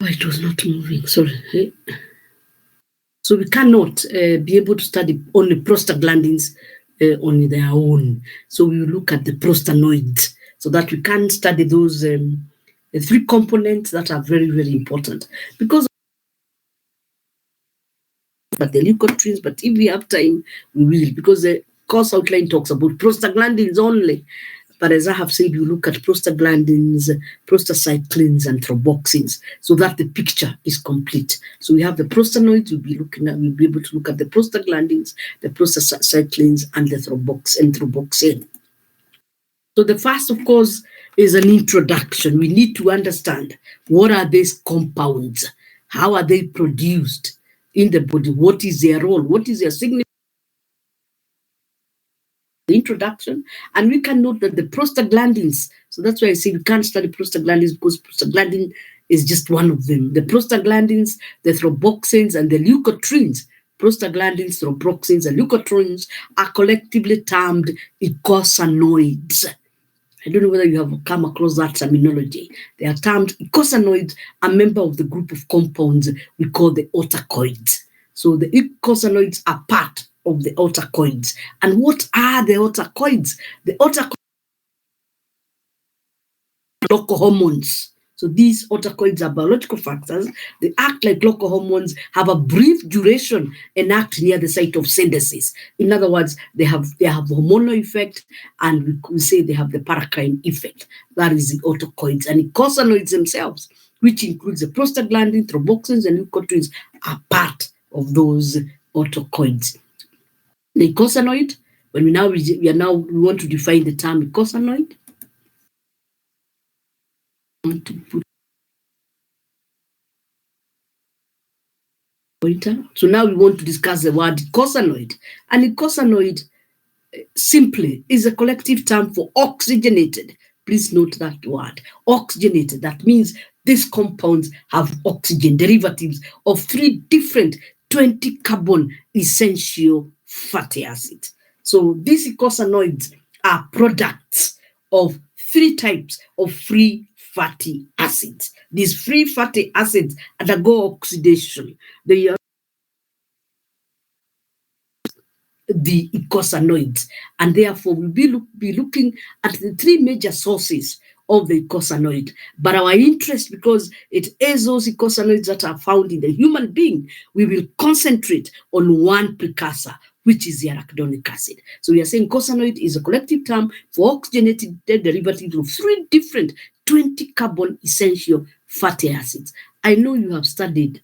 Oh, it was not moving. Sorry. So we cannot be able to study only prostaglandins on their own. So we will look at the prostanoids so that we can study those the three components that are very, very important. Because but the leukotrienes, but if we have time, we will, because the course outline talks about prostaglandins only. But as I have said, you look at prostaglandins, prostacyclins, and thromboxins, so that the picture is complete. So we have the prostanoids, we'll be able to look at the prostaglandins, the prostacyclins, and the thromboxin. So the first, of course, is an introduction. We need to understand what are these compounds, how are they produced in the body, what is their role, what is their significance. The introduction, and we can note that the prostaglandins, so that's why I say we can't study prostaglandins, because prostaglandin is just one of them. The prostaglandins, the thromboxins, and the leukotrienes, prostaglandins, thromboxins, and leukotrienes are collectively termed eicosanoids. I don't know whether you have come across that terminology. They are termed eicosanoids, a member of the group of compounds we call the autocoids. So the eicosanoids are part of the autocoids. And what are the autocoids? The autocoids are local hormones. So these autocoids are biological factors. They act like local hormones, have a brief duration, and act near the site of synthesis. In other words, they have hormonal effect, and we say they have the paracrine effect. That is the autocoids. And eicosanoids themselves, which includes the prostaglandin, thromboxins, and leukotrienes, are part of those autocoids. The eicosanoid, when we want to define the term eicosanoid. So now we want to discuss the word eicosanoid. And eicosanoid simply is a collective term for oxygenated. Please note that word, oxygenated. That means these compounds have oxygen derivatives of 3 different 20 carbon essential fatty acids. So these eicosanoids are products of 3 types of free fatty acids. These free fatty acids undergo oxidation. They are the eicosanoids, and therefore we'll be looking at the 3 major sources of the eicosanoid. But our interest, because it is those eicosanoids that are found in the human being, we will concentrate on one precursor, which is the arachidonic acid. So we are saying eicosanoid is a collective term for oxygenated derivatives of 3 different 20 carbon essential fatty acids. I know you have studied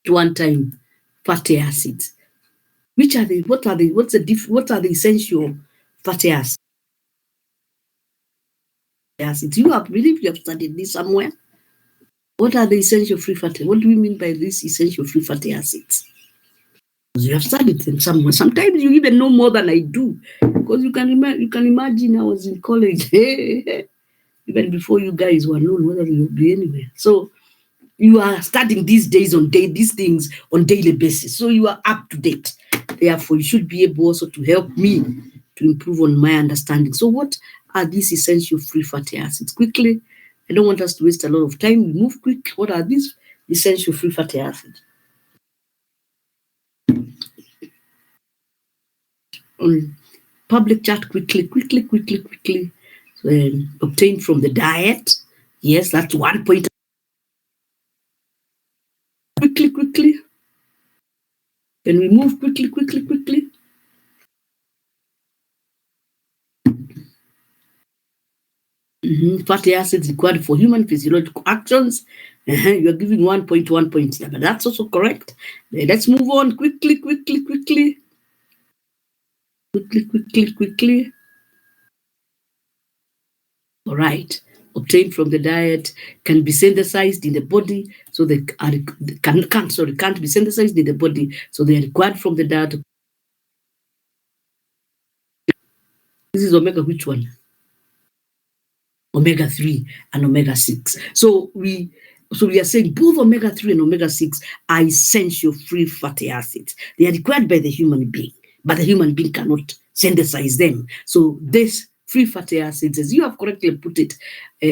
at one time fatty acids. Which are they? What are the essential fatty acids? You have believe you have studied this somewhere. What are the essential free fatty? What do we mean by these essential free fatty acids? You have studied them somewhere. Sometimes you even know more than I do, because you can imagine I was in college even before you guys were known whether you'll be anywhere. So you are studying these things on daily basis. So you are up to date. Therefore, you should be able also to help me to improve on my understanding. So what are these essential free fatty acids? Quickly, I don't want us to waste a lot of time. We move quick. What are these essential free fatty acids? On public chat, quickly. So, obtained from the diet. Yes, that's 1 point. Quickly. Can we move quickly? Fatty acids required for human physiological actions. You are giving 1 point, but that's also correct. Let's move on quickly. All right. Obtained from the diet, can be synthesized in the body, so they can't be synthesized in the body, so they are required from the diet. This is omega, which one? Omega-3 and omega-6. So we are saying both omega-3 and omega-6 are essential free fatty acids. They are required by the human being, but the human being cannot synthesize them. So this free fatty acids, as you have correctly put it,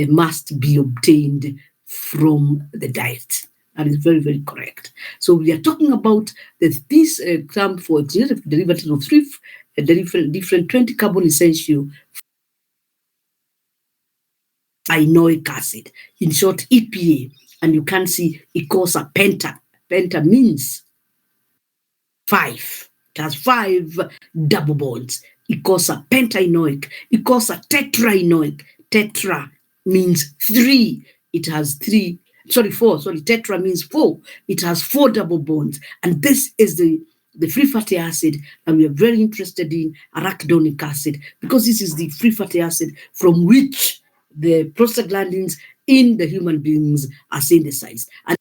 must be obtained from the diet. That is very, very correct. So we are talking about this term for derivative of three different 20 carbon essential inoic acid, in short EPA, and you can see it calls a penta. Penta means 5. It has 5 double bonds. It calls a pentaenoic. It calls a tetraenoic. Tetra means 3. It has 3. Sorry, 4. Sorry, tetra means 4. It has 4 double bonds. And this is the free fatty acid, and we are very interested in arachidonic acid, because this is the free fatty acid from which the prostaglandins in the human beings are synthesized. And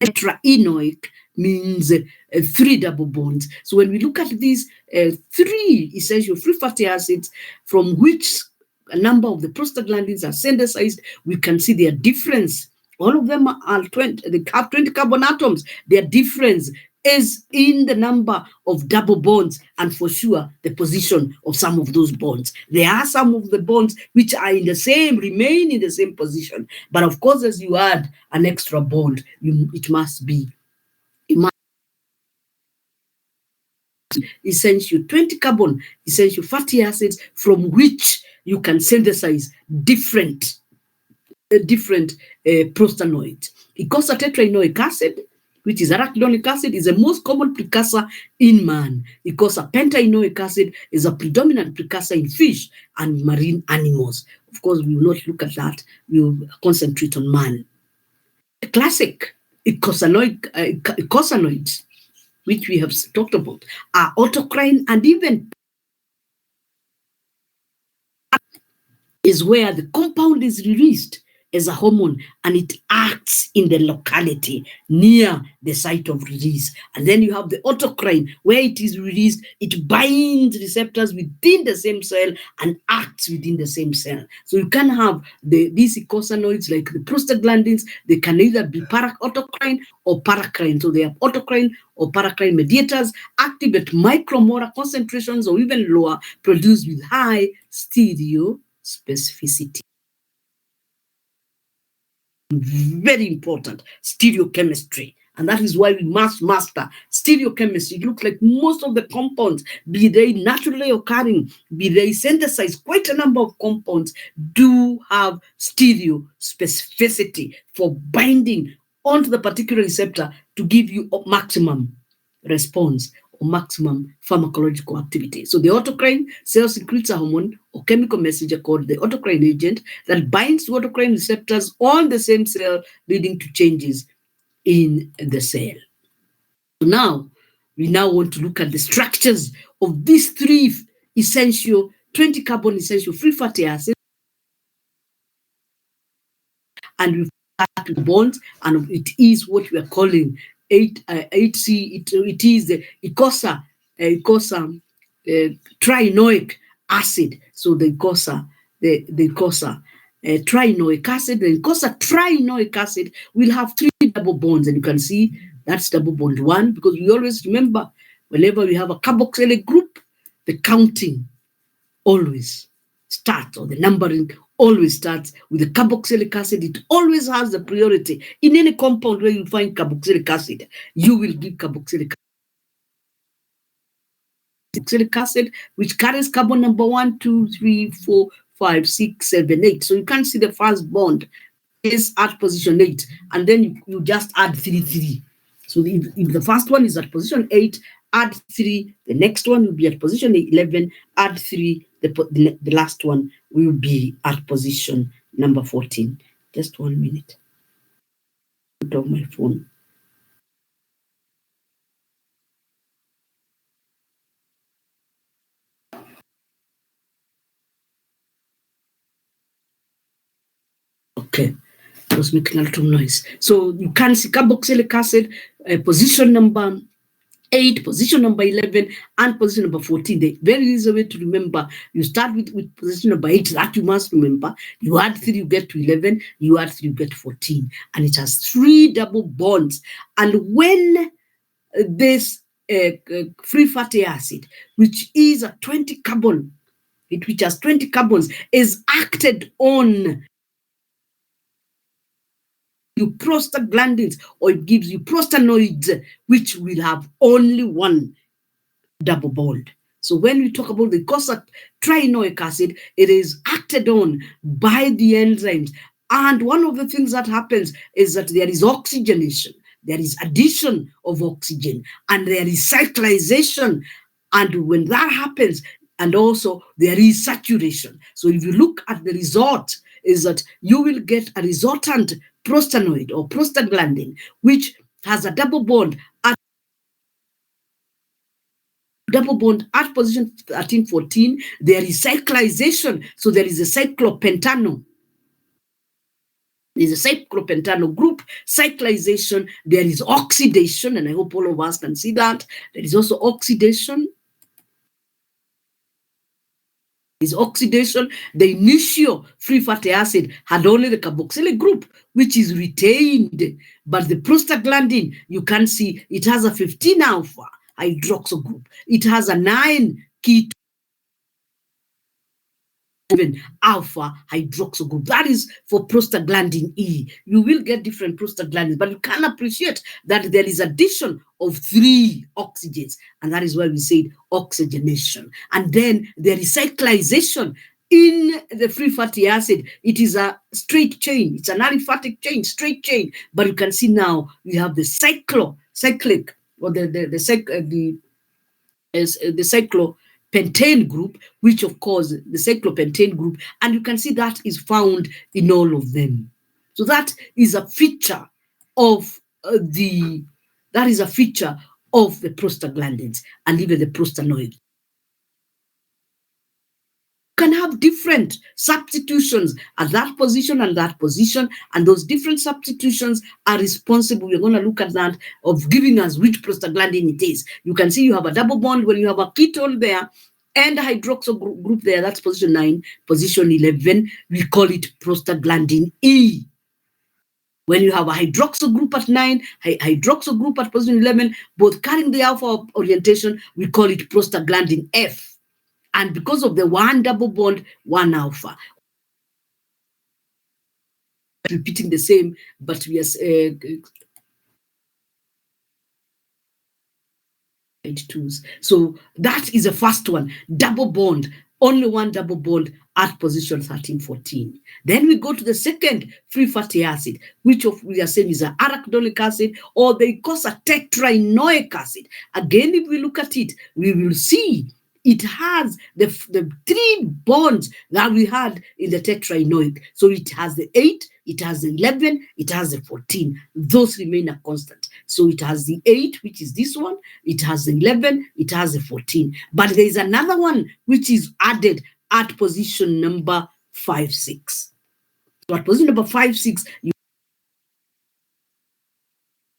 tetraenoic means 3 double bonds. So when we look at these 3 essential free fatty acids from which a number of the prostaglandins are synthesized, we can see their difference. All of them are 20, they have 20 carbon atoms. Their difference is in the number of double bonds, and for sure the position of some of those bonds. There are some of the bonds which are in the same, remain in the same position, but of course as you add an extra bond, it must be essential 20 carbon essential fatty acids from which you can synthesize different prostanoids. Icosahexaenoic acid, which is arachidonic acid, is the most common precursor in man. Icosapentaenoic acid is a predominant precursor in fish and marine animals. Of course, we will not look at that. We will concentrate on man. The classic icosanoids, which we have talked about, are autocrine, and even is where the compound is released as a hormone, and it acts in the locality near the site of release. And then you have the autocrine, where it is released, it binds receptors within the same cell and acts within the same cell. So you can have these icosanoids, like the prostaglandins, they can either be autocrine or paracrine. So they have autocrine or paracrine mediators, active at micromolar concentrations or even lower, produced with high stereospecificity. Very important, stereochemistry. And that is why we must master stereochemistry. It looks like most of the compounds, be they naturally occurring, be they synthesized, quite a number of compounds do have stereospecificity for binding onto the particular receptor to give you a maximum response or maximum pharmacological activity. So the autocrine cell secretes a hormone or chemical messenger called the autocrine agent that binds to autocrine receptors on the same cell, leading to changes in the cell. So now, we now want to look at the structures of these 3 essential 20 carbon essential free fatty acids, and we start with bonds, and it is what we are calling 8C. It is the trienoic acid. So the trienoic acid, the trienoic acid will have 3 double bonds, and you can see that's double bond 1, because we always remember whenever we have a carboxylic group, the counting always starts, or the numbering always starts with the carboxylic acid. It always has the priority. In any compound where you find carboxylic acid, you will give carboxylic acid, which carries carbon number 1, 2, 3, 4, 5, 6, 7, 8. So you can see the first bond is at position 8, and then you just add 3, 3. So if the first one is at position 8, add 3. The next one will be at position 11, add 3. The last one will be at position number 14. Just 1 minute. Put off my phone. Okay, I was making a lot of noise. So you can see carboxylic acid, position number 8, position number 11, and position number 14. The very easy way to remember, you start with position number 8, that you must remember. You add 3, you get to 11. You add 3, you get 14. And it has 3 double bonds. And when this free fatty acid, which is a 20 carbon, which has 20 carbons, is acted on you prostaglandins, or it gives you prostanoids, which will have only one double bond. So when we talk about the icosapentaenoic acid, it is acted on by the enzymes. And one of the things that happens is that there is oxygenation, there is addition of oxygen, and there is cyclization. And when that happens, and also there is saturation. So if you look at the result, is that you will get a resultant prostanoid or prostaglandin, which has a double bond at position 13-14. There is cyclization, so there is a cyclopentano. There's a cyclopentano group, cyclization, there is oxidation, and I hope all of us can see that. There is also oxidation. Is oxidation. The initial free fatty acid had only the carboxylic group, which is retained, but the prostaglandin, you can see it has a 15 alpha hydroxyl group. It has a 9 ketone alpha hydroxyl group. That is for prostaglandin E. You will get different prostaglandins, but you can appreciate that there is addition of 3 oxygens, and that is why we said oxygenation. And then there is cyclization in the free fatty acid. It is a straight chain. It's an aliphatic chain, straight chain. But you can see now we have the cyclic, or the cyclopentane group, which of course the cyclopentane group, and you can see that is found in all of them. So that is a feature of the prostaglandins and even the prostanoids. Can have different substitutions at that position and that position, and those different substitutions are responsible. We're going to look at that, of giving us which prostaglandin it is. You can see you have a double bond when you have a ketone there and a hydroxyl group there. That's position 9. Position 11, we call it prostaglandin E. When you have a hydroxyl group at 9, hydroxyl group at position 11, both carrying the alpha orientation, we call it prostaglandin F. And because of the 1 double bond, 1 alpha. Repeating the same, but we are so that is the first one, double bond, only 1 double bond at position 13-14. Then we go to the second free fatty acid, which we are saying is an arachidonic acid, or they call a tetraenoic acid. Again, if we look at it, we will see it has the 3 bonds that we had in the tetraenoic. So it has the 8, it has the 11, it has the 14. Those remain a constant. So it has the 8, which is this one, it has the 11, it has the 14. But there is another one which is added at position number 5-6. So at position number 5-6, you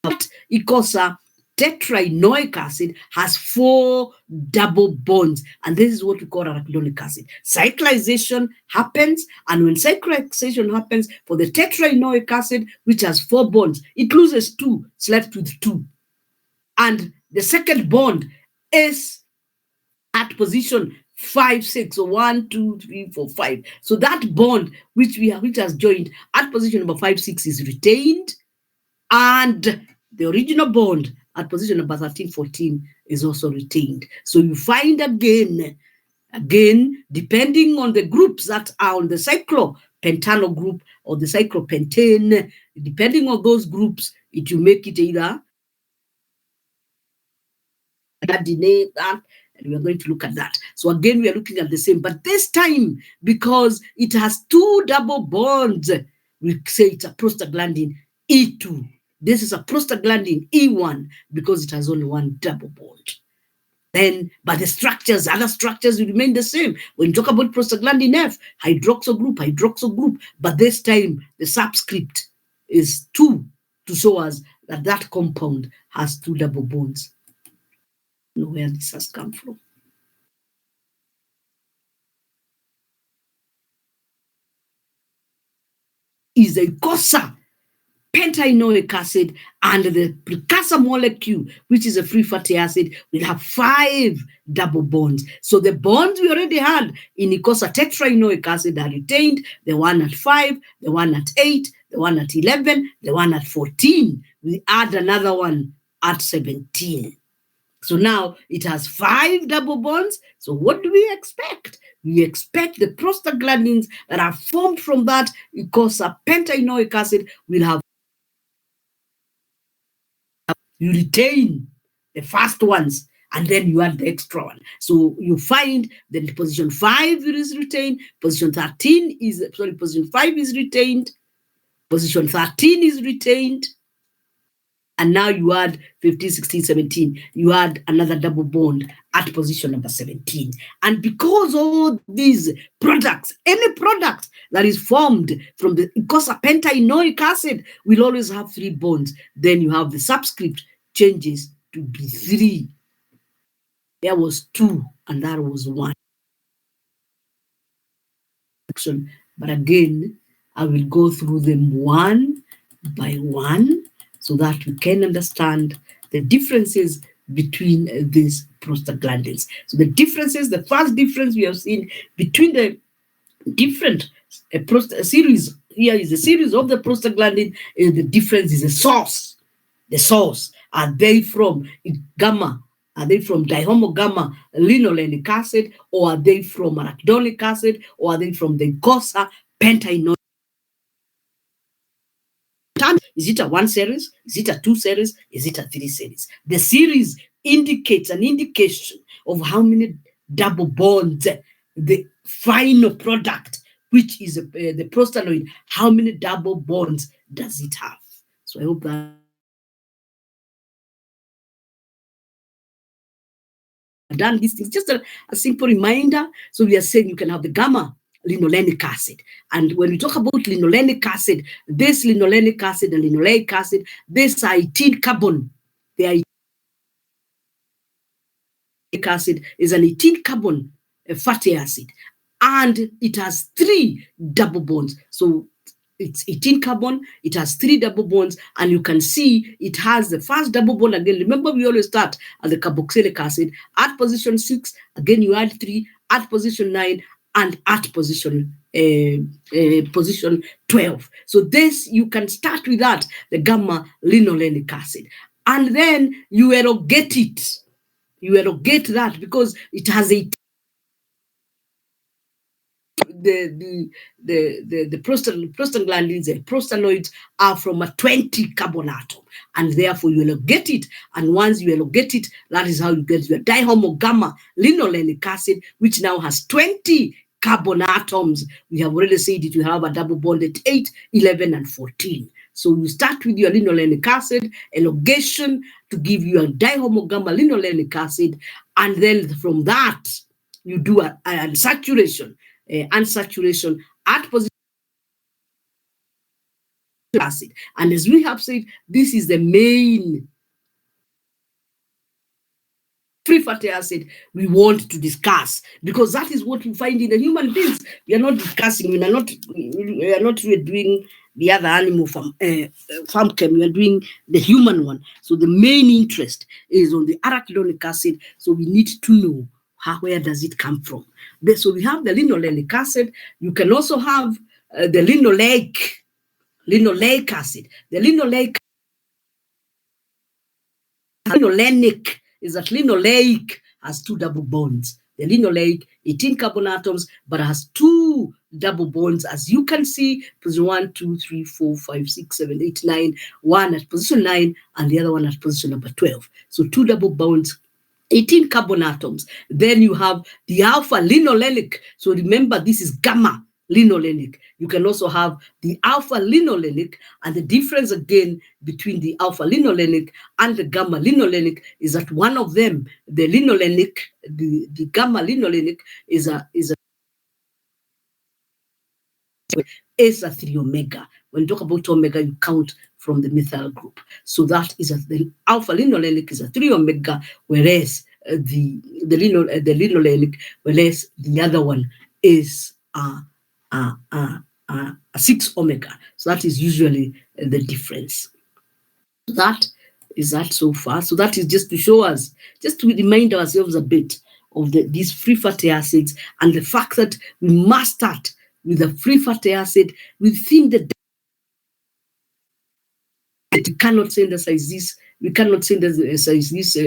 have Icosa tetraenoic acid has 4 double bonds, and this is what we call arachidonic acid. Cyclization happens, and when cyclization happens for the tetraenoic acid, which has 4 bonds, it loses 2, it's left with 2. And the second bond is at position 5-6, so 1, 2, 3, 4, 5. So that bond which has joined at position number 5-6 is retained, and the original bond at position number 13-14 is also retained. So you find again, depending on the groups that are on the cyclopentano group or the cyclopentane, depending on those groups, it will make it either that, and we are going to look at that. So again, we are looking at the same, but this time, because it has 2 double bonds, we say it's a prostaglandin E2. This is a prostaglandin E1 because it has only 1 double bond. Then, but the structures, other structures will remain the same. When you talk about prostaglandin F, hydroxyl group, but this time the subscript is 2 to show us that that compound has 2 double bonds. I don't know where this has come from. Is a Icosa pentaenoic acid, and the precursor molecule, which is a free fatty acid, will have 5 double bonds. So the bonds we already had in Icosa tetraenoic acid are retained, the one at 5, the one at 8, the one at 11, the one at 14. We add another one at 17. So now it has 5 double bonds. So what do we expect? We expect the prostaglandins that are formed from that pentanoic acid will have, you retain the first ones, and then you add the extra one. So you find that position 5 is retained, position 13 is, sorry, position 5 is retained, position 13 is retained, and now you add 15, 16, 17. You add another double bond at position number 17. And because all these products, any product that is formed from the pentanoic acid will always have 3 bonds, then you have the subscript changes to be 3. There was 2, and that was 1. But again, I will go through them one by one so that we can understand the differences between these prostaglandins. So the differences, the first difference we have seen between the different series, here is the series of the prostaglandin, the difference is the source. The source, are they from gamma? Are they from dihomogamma linolenic acid, or are they from arachidonic acid, or are they from the pentanoic? Is it a 1 series? Is it a 2 series? Is it a 3 series? The series indicates an indication of how many double bonds the final product, which is the prostanoid, how many double bonds does it have? So I hope that done these things. Just a simple reminder. So we are saying you can have the gamma linolenic acid. And when we talk about linolenic acid, this linolenic acid and linoleic acid, this are 18 carbon. The acid is an 18 carbon fatty acid, and it has 3 double bonds. So it's 18 carbon, it has 3 double bonds, and you can see it has the first double bond again. Remember, we always start at the carboxylic acid. At position 6, again you add 3, at position 9, and at position 12. So this, you can start with that, the gamma linolenic acid. And then you erogate it. You erogate that because it has a the prostaglandins, the prostanoids are from a 20 carbon atom, and therefore you elongate it. And once you elongate it, that is how you get your dihomogamma linolenic acid, which now has 20 carbon atoms. We have already said it, you have a double bond at 8, 11, and 14. So you start with your linolenic acid, elongation to give you a dihomogamma linolenic acid, and then from that, you do a saturation. Unsaturation at position acid. And as we have said, this is the main free fatty acid we want to discuss, because that is what we find in the human beings. We are not discussing, we are not really doing the other animal farm chem, we are doing the human one. So the main interest is on the arachidonic acid. So we need to know where does it come from. So we have the linolenic acid. You can also have the linoleic acid. The linolenic is that linoleic has 2 double bonds. The linoleic, 18 carbon atoms, but has 2 double bonds, as you can see, position 1, 2, 3, 4, 5, 6, 7, 8, 9, one at position 9, and the other one at position number 12. So 2 double bonds, 18 carbon atoms. Then you have the alpha linolenic. So remember, this is gamma linolenic. You can also have the alpha linolenic, and the difference again between the alpha linolenic and the gamma linolenic is that one of them, the linolenic, the gamma linolenic, is a a 3 omega. When you talk about omega, you count from the methyl group. So that is the alpha linolenic is a 3 omega, whereas the linolenic, whereas the other one is a 6 omega. So that is usually the difference. That is that so far. So that is just to show us, just to remind ourselves a bit of these free fatty acids, and the fact that we must start with a free fatty acid within the we cannot synthesize this. We cannot synthesize these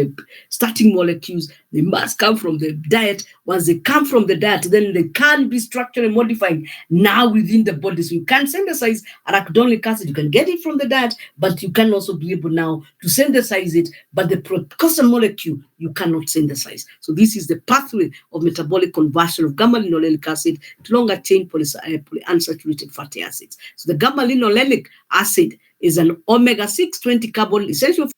starting molecules. They must come from the diet. Once they come from the diet, then they can be structurally modified now within the body. So you can synthesize arachidonic acid. You can get it from the diet, but you can also be able now to synthesize it. But the precursor molecule, you cannot synthesize. So this is the pathway of metabolic conversion of gamma-linolenic acid to longer-chain polyunsaturated fatty acids. So the gamma-linolenic acid is an omega-6 20-carbon essential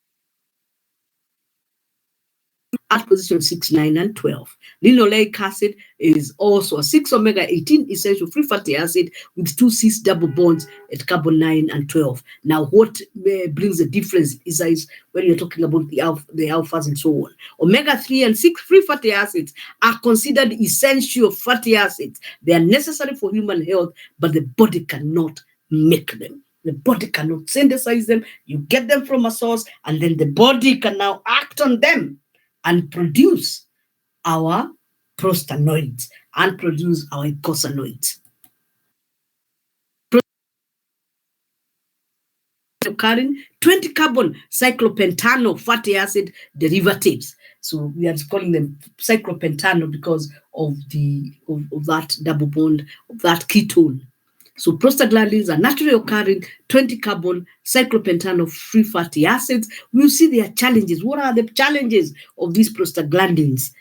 at position 6, 9, and 12. Linoleic acid is also a 6 omega-18 essential free fatty acid with 2 cis double bonds at carbon 9 and 12. Now, what brings the difference is when you're talking about the alphas and so on. Omega-3 and 6 free fatty acids are considered essential fatty acids. They are necessary for human health, but the body cannot make them. The body cannot synthesize them. You get them from a source, and then the body can now act on them and produce our prostanoids and produce our eicosanoids. Occurring 20 carbon cyclopentano fatty acid derivatives. So we are calling them cyclopentano because of that double bond, of that ketone. So prostaglandins are naturally occurring 20 carbon cyclopentano free fatty acids. We'll see their challenges. What are the challenges of these prostaglandins?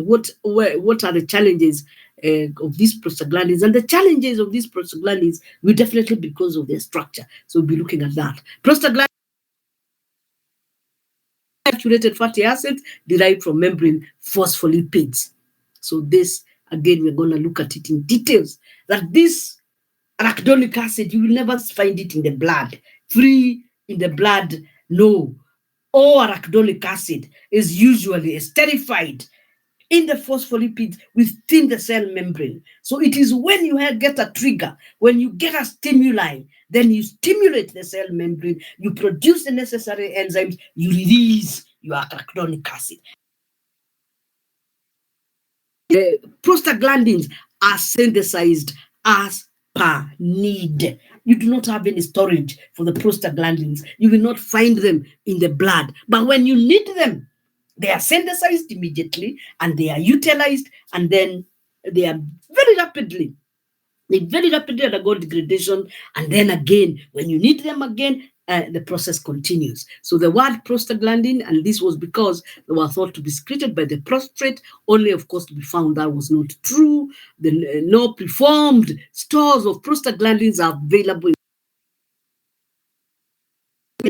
What are the challenges of these prostaglandins? And the challenges of these prostaglandins will definitely be because of their structure. So we'll be looking at that. Prostaglandins saturated fatty acids derived from membrane phospholipids. So this, again, we're going to look at it in details. That this arachidonic acid, you will never find it in the blood. Free in the blood, no. All arachidonic acid is usually esterified in the phospholipids within the cell membrane. So it is when you get a trigger, when you get a stimuli, then you stimulate the cell membrane, you produce the necessary enzymes, you release your arachidonic acid. The prostaglandins are synthesized as per need. You do not have any storage for the prostaglandins. You will not find them in the blood. But when you need them, they are synthesized immediately and they are utilized, and then they are very rapidly undergo degradation. And then again, when you need them again, the process continues. So the word prostaglandin, and this was because they were thought to be secreted by the prostate, only of course to be found that was not true. No preformed stores of prostaglandins are available,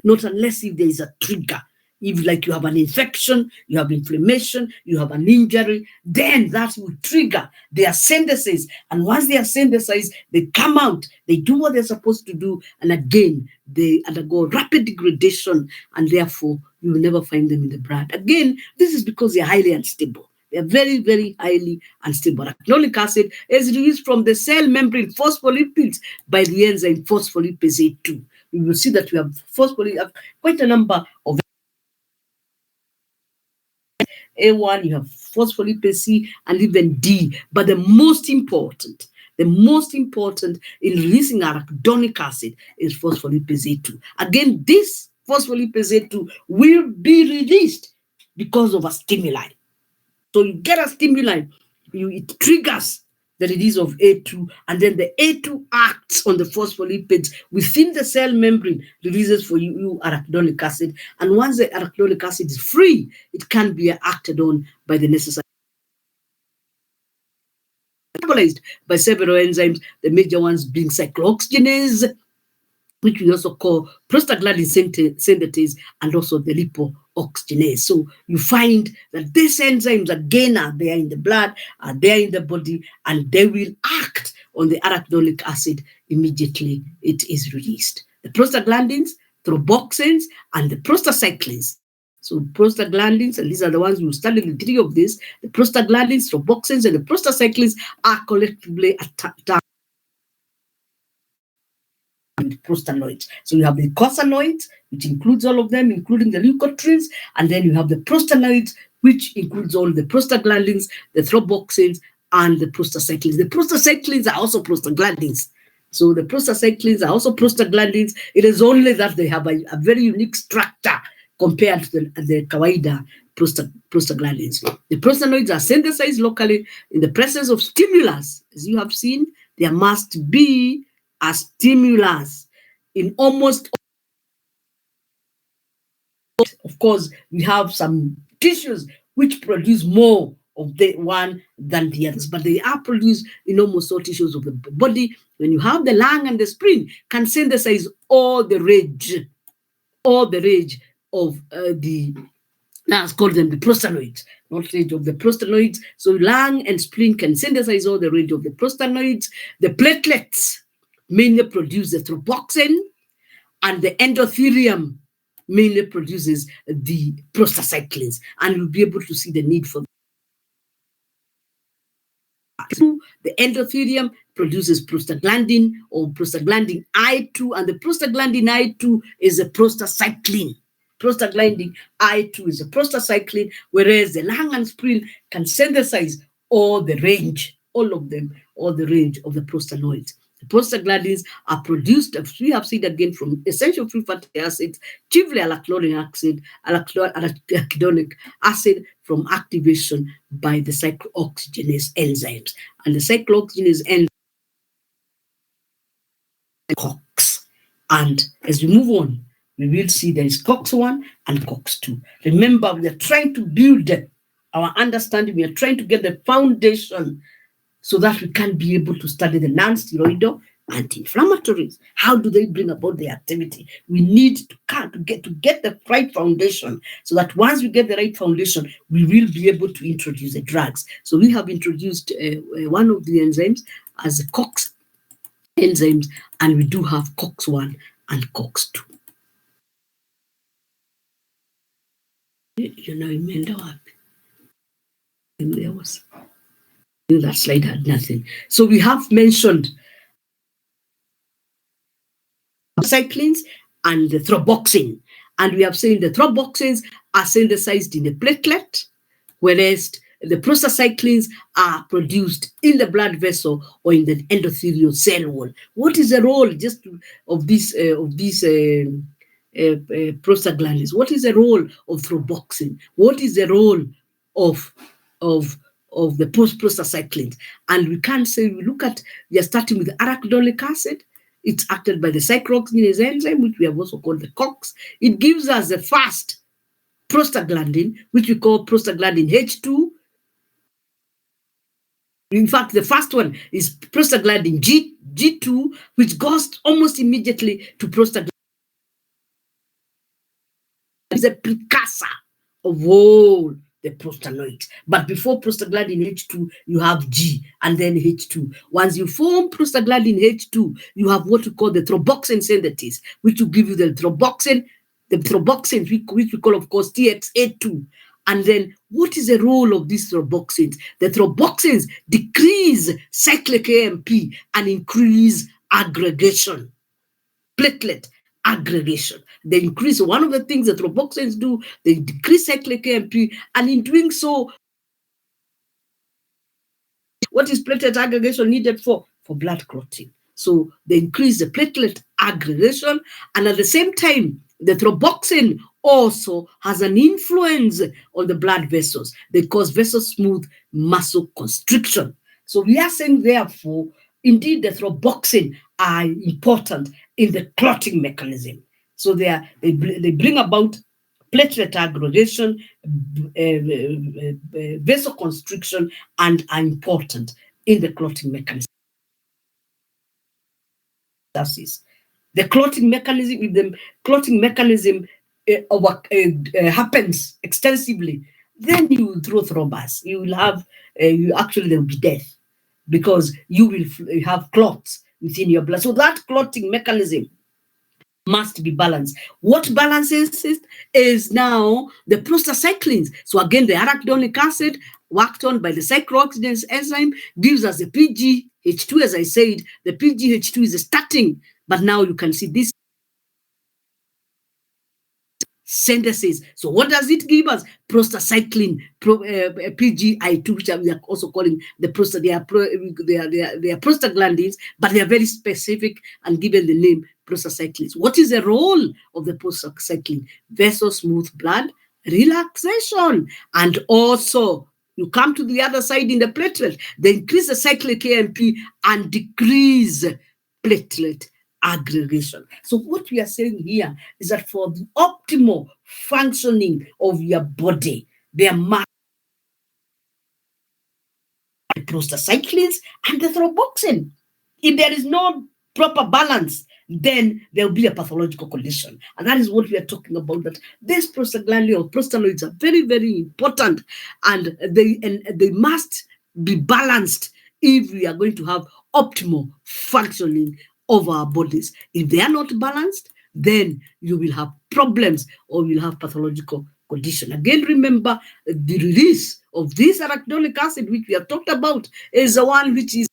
not unless if there is a trigger. If like you have an infection, you have inflammation, you have an injury, then that will trigger their synthesis. And once they are synthesized, they come out, they do what they're supposed to do, and again, they undergo rapid degradation, and therefore you will never find them in the blood. Again, this is because they're highly unstable. They're very, very highly unstable. Arachidonic acid is released from the cell membrane phospholipids by the enzyme phospholipase A2. We will see that we have quite a number of A1, you have phospholipase C, and even D. But the most important in releasing arachidonic acid is phospholipase A2. Again, this phospholipase A2 will be released because of a stimuli. So you get a stimuli, it triggers the release of A2, and then the A2 acts on the phospholipids within the cell membrane, releases for you arachidonic acid. And once the arachidonic acid is free, it can be acted on by the necessary metabolized by several enzymes, the major ones being cyclooxygenase, which we also call prostaglandin synthetase, and also the lipooxygenase. So you find that these enzymes again are there in the blood, are there in the body, and they will act on the arachidonic acid immediately it is released. The prostaglandins, thromboxanes, and the prostacyclins. So prostaglandins, and these are the ones you studied, the three of these, the prostaglandins, thromboxanes, and the prostacyclins are collectively attached and prostanoids. So you have the eicosanoids, which includes all of them, including the leukotrienes, and then you have the prostanoids, which includes all the prostaglandins, the thromboxanes, and the prostacyclins. The prostacyclins are also prostaglandins. So the prostacyclins are also prostaglandins. It is only that they have a very unique structure compared to the kawaida prostaglandins. The prostanoids are synthesized locally in the presence of stimulus. As you have seen, there must be a stimulus in almost. Of course, we have some tissues which produce more of the one than the others, but they are produced in almost all tissues of the body. When you have the lung and the spleen, can synthesize all the rage of the, now let's call them the prostanoids, not rage of the prostanoids. So lung and spleen can synthesize all the rage of the prostanoids. The platelets mainly produce the thromboxane, and the endothelium mainly produces the prostacyclins, and you'll be able to see the need for that. The endothelium produces prostaglandin or prostaglandin I2, and the prostaglandin I2 is a prostacyclin. Prostaglandin I2 is a prostacyclin, whereas the lung and spleen can synthesize all the range, all of them, all the range of the prostanoids. The prostaglandins are produced, as we have seen again, from essential free fatty acids, chiefly arachidonic acid, from activation by the cyclooxygenase enzymes. And the cyclooxygenase enzymes COX. And as we move on, we will see there is COX1 and COX2. Remember, we are trying to build our understanding. We are trying to get the foundation so that we can be able to study the non-steroidal anti-inflammatories. How do they bring about the activity? We need to get the right foundation, so that once we get the right foundation, we will be able to introduce the drugs. So we have introduced one of the enzymes as the COX enzymes, and we do have COX1 and COX2. You know, imeenda wapi? There was, that slide had nothing. So we have mentioned cyclins and the thromboxane. And we have seen the thromboxanes are synthesized in the platelet, whereas the prostacyclins are produced in the blood vessel or in the endothelial cell wall. What is the role of these prostaglandins? What is the role of thromboxane? What is the role of the prostacyclins? And we can't say, we are starting with arachidonic acid. It's acted by the cyclooxygenase enzyme, which we have also called the COX. It gives us the first prostaglandin, which we call prostaglandin H2. In fact, the first one is prostaglandin G2, which goes almost immediately to prostaglandin. It's a precursor of all the prostanoids. But before prostaglandin H2, you have G and then H2. Once you form prostaglandin H2, you have what we call the thromboxane synthesis, which will give you the thromboxane, which we call, of course, TXA2. And then what is the role of these thromboxanes? The thromboxanes decrease cyclic AMP and increase aggregation, platelet aggregation. They increase, one of the things that thromboxanes do, they decrease cyclic AMP, and in doing so, what is platelet aggregation needed for? For blood clotting. So they increase the platelet aggregation, and at the same time, the thromboxane also has an influence on the blood vessels. They cause vessel smooth muscle constriction. So we are saying, therefore, indeed, the thromboxane are important in the clotting mechanism. So they bring about platelet aggregation, vasoconstriction, and are important in the clotting mechanism. The clotting mechanism, if the clotting mechanism happens extensively, then you will throw thrombus. You will have, there will be death, because you will have clots within your blood. So that clotting mechanism must be balanced. What balances it is now the prostacyclins. So again, the arachidonic acid worked on by the cyclooxygenase enzyme gives us the PGH2. As I said, the PGH2 is starting, but now you can see this synthesis. So what does it give us? Prostacyclin, PGI2, which we are also calling the they are prostaglandins, but they are very specific and given the name prostacyclins. What is the role of the prostacyclin? Vessel smooth blood relaxation, and also you come to the other side in the platelet, they increase the cyclic AMP and decrease platelet aggregation. So what we are saying here is that for the optimal functioning of your body, there must be prostacyclins and the thromboxane. If there is no proper balance, then there will be a pathological condition. And that is what we are talking about, that these prostaglandins or prostanoids are very, very important, and they must be balanced if we are going to have optimal functioning of our bodies. If they are not balanced, then you will have problems or you'll have pathological condition. Again, remember the release of this arachidonic acid, which we have talked about, is the one which is,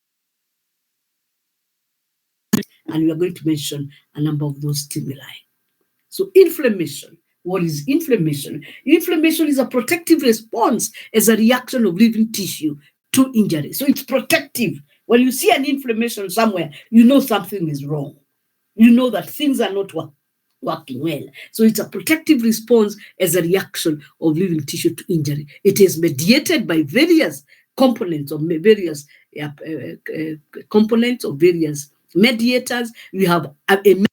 and we are going to mention a number of those stimuli. So inflammation. What is inflammation? Inflammation is a protective response as a reaction of living tissue to injury. So it's protective. When you see an inflammation somewhere, you know something is wrong. You know that things are not working well. So it's a protective response as a reaction of living tissue to injury. It is mediated by various components of various components of various mediators. We have a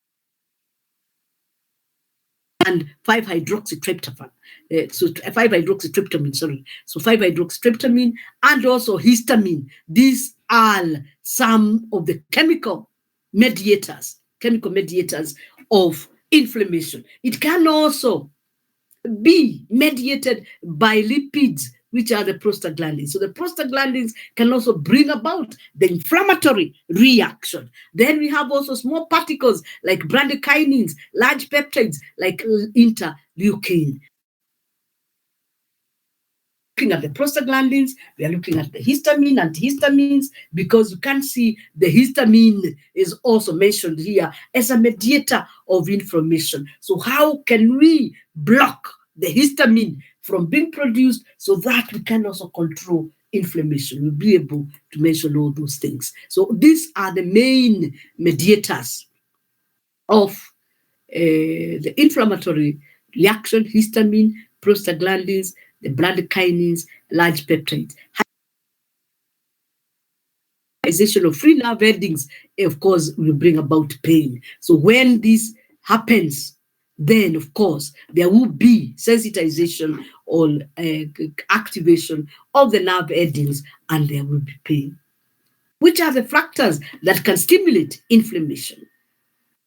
and 5-hydroxytryptophan. So 5-hydroxytryptamine, sorry. So 5-hydroxytryptamine and also histamine. These are some of the chemical mediators of inflammation. It can also be mediated by lipids, which are the prostaglandins. So the prostaglandins can also bring about the inflammatory reaction. Then we have also small particles like bradykinin, large peptides like interleukin. Looking at the prostaglandins, we are looking at the histamine, antihistamines, because you can see the histamine is also mentioned here as a mediator of inflammation. So how can we block the histamine from being produced so that we can also control inflammation? We'll be able to mention all those things. So these are the main mediators of the inflammatory reaction: histamine, prostaglandins, the bradykinin, large peptides. Of free nerve endings, of course, will bring about pain. So when this happens, then of course there will be sensitization or activation of the nerve endings, and there will be pain. Which are the factors that can stimulate inflammation?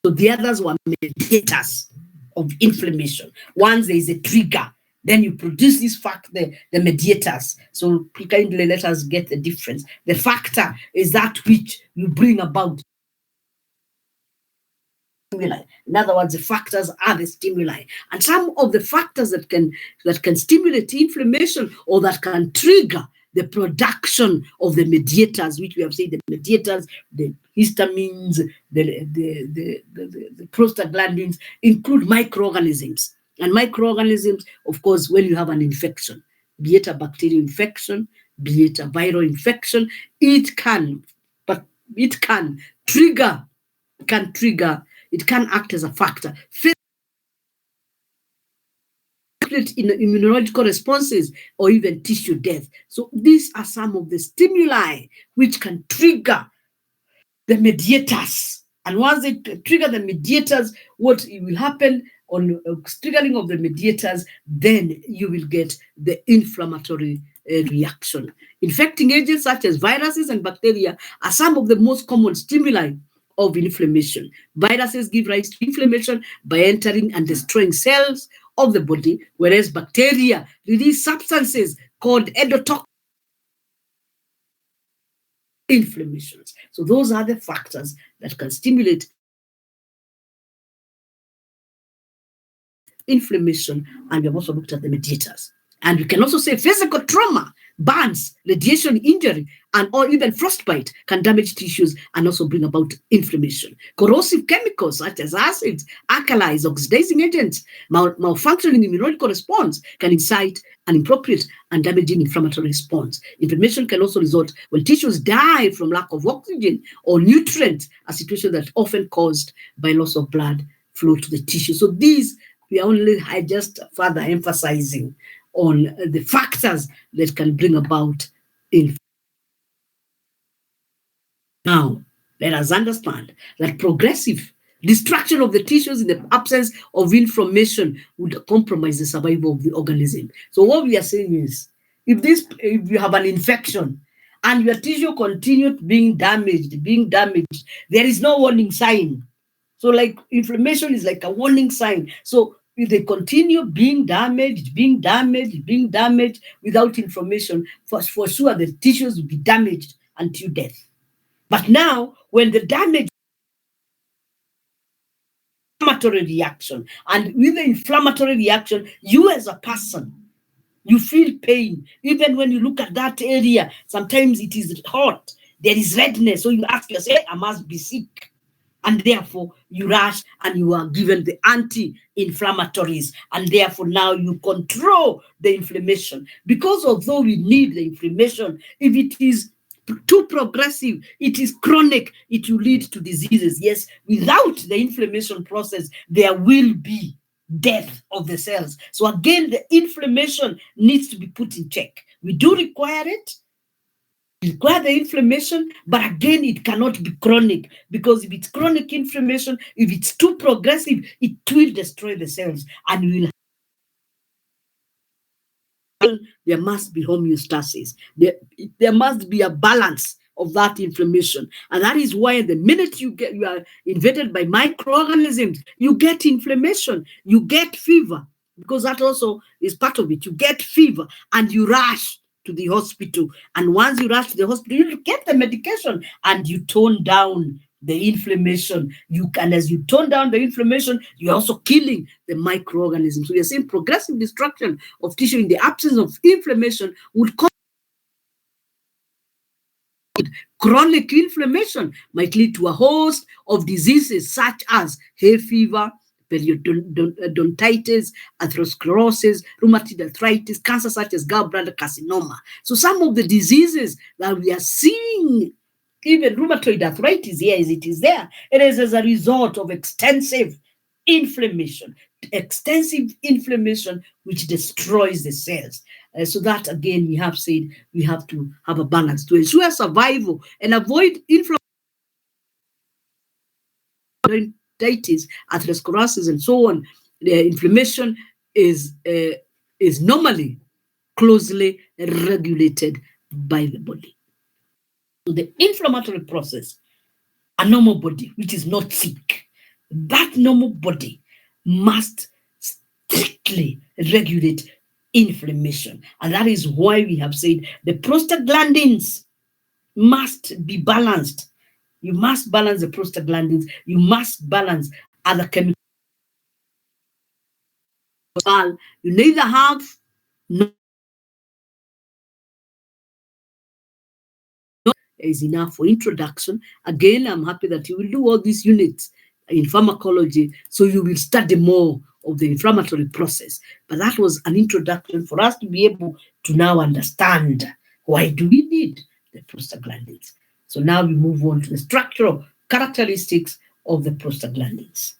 So the others were mediators of inflammation. Once there is a trigger, then you produce this the mediators. So kindly let us get the difference. The factor is that which you bring about stimuli. In other words, the factors are the stimuli. And some of the factors that can stimulate inflammation or that can trigger the production of the mediators, which we have said, the mediators, the histamines, the prostaglandins, include microorganisms. And microorganisms, of course, when you have an infection, be it a bacterial infection, be it a viral infection, it can act as a factor. In immunological responses or even tissue death. So these are some of the stimuli which can trigger the mediators. And once they trigger the mediators, what will happen on triggering of the mediators, then you will get the inflammatory reaction. Infecting agents such as viruses and bacteria are some of the most common stimuli of inflammation. Viruses give rise to inflammation by entering and destroying cells of the body, whereas bacteria release substances called endotoxin inflammations. So those are the factors that can stimulate inflammation, and we have also looked at the mediators. And we can also say physical trauma burns, radiation injury, and or even frostbite can damage tissues and also bring about inflammation. Corrosive chemicals such as acids, alkalis, oxidizing agents, malfunctioning immunological response can incite an inappropriate and damaging inflammatory response. Inflammation can also result when tissues die from lack of oxygen or nutrients, a situation that's often caused by loss of blood flow to the tissue. So these we are only just further emphasizing on the factors that can bring about inflammation. Now, let us understand that progressive destruction of the tissues in the absence of inflammation would compromise the survival of the organism. So what we are saying is, if you have an infection and your tissue continues being damaged, there is no warning sign. So like inflammation is like a warning sign. So if they continue being damaged without inflammation, for sure the tissues will be damaged until death. But now, when the damage inflammatory reaction, and with the inflammatory reaction, you as a person, you feel pain. Even when you look at that area, sometimes it is hot, there is redness. So you ask yourself, I must be sick. And therefore, you rush and you are given the anti-inflammatories. And therefore, now you control the inflammation. Because although we need the inflammation, if it is too progressive, it is chronic, it will lead to diseases. Yes, without the inflammation process, there will be death of the cells. So again, the inflammation needs to be put in check. We do require it, require the inflammation, but again, it cannot be chronic, because if it's chronic inflammation, if it's too progressive, it will destroy the cells and will. There must be homeostasis. There must be a balance of that inflammation. And that is why the minute you are invaded by microorganisms, you get inflammation, you get fever, because that also is part of it. You get fever and you rush to the hospital. And once you rush to the hospital, you get the medication and you tone down the inflammation. You can, as you tone down the inflammation, you're also killing the microorganisms. So you're saying progressive destruction of tissue in the absence of inflammation would cause chronic inflammation, might lead to a host of diseases such as hay fever, periodontitis, atherosclerosis, rheumatoid arthritis, cancer such as gallbladder carcinoma. So some of the diseases that we are seeing, even rheumatoid arthritis, yes, it is there. It is as a result of extensive inflammation, which destroys the cells. So that again, we have said we have to have a balance to ensure survival and avoid inflammatitis, atherosclerosis, and so on. The inflammation is normally closely regulated by the body. So the inflammatory process, a normal body which is not sick, that normal body must strictly regulate inflammation. And that is why we have said the prostaglandins must be balanced. You must balance the prostaglandins. You must balance other chemicals. You neither have no is enough for introduction. Again, I'm happy that you will do all these units in pharmacology, so you will study more of the inflammatory process. But that was an introduction for us to be able to now understand why do we need the prostaglandins. So now we move on to the structural characteristics of the prostaglandins.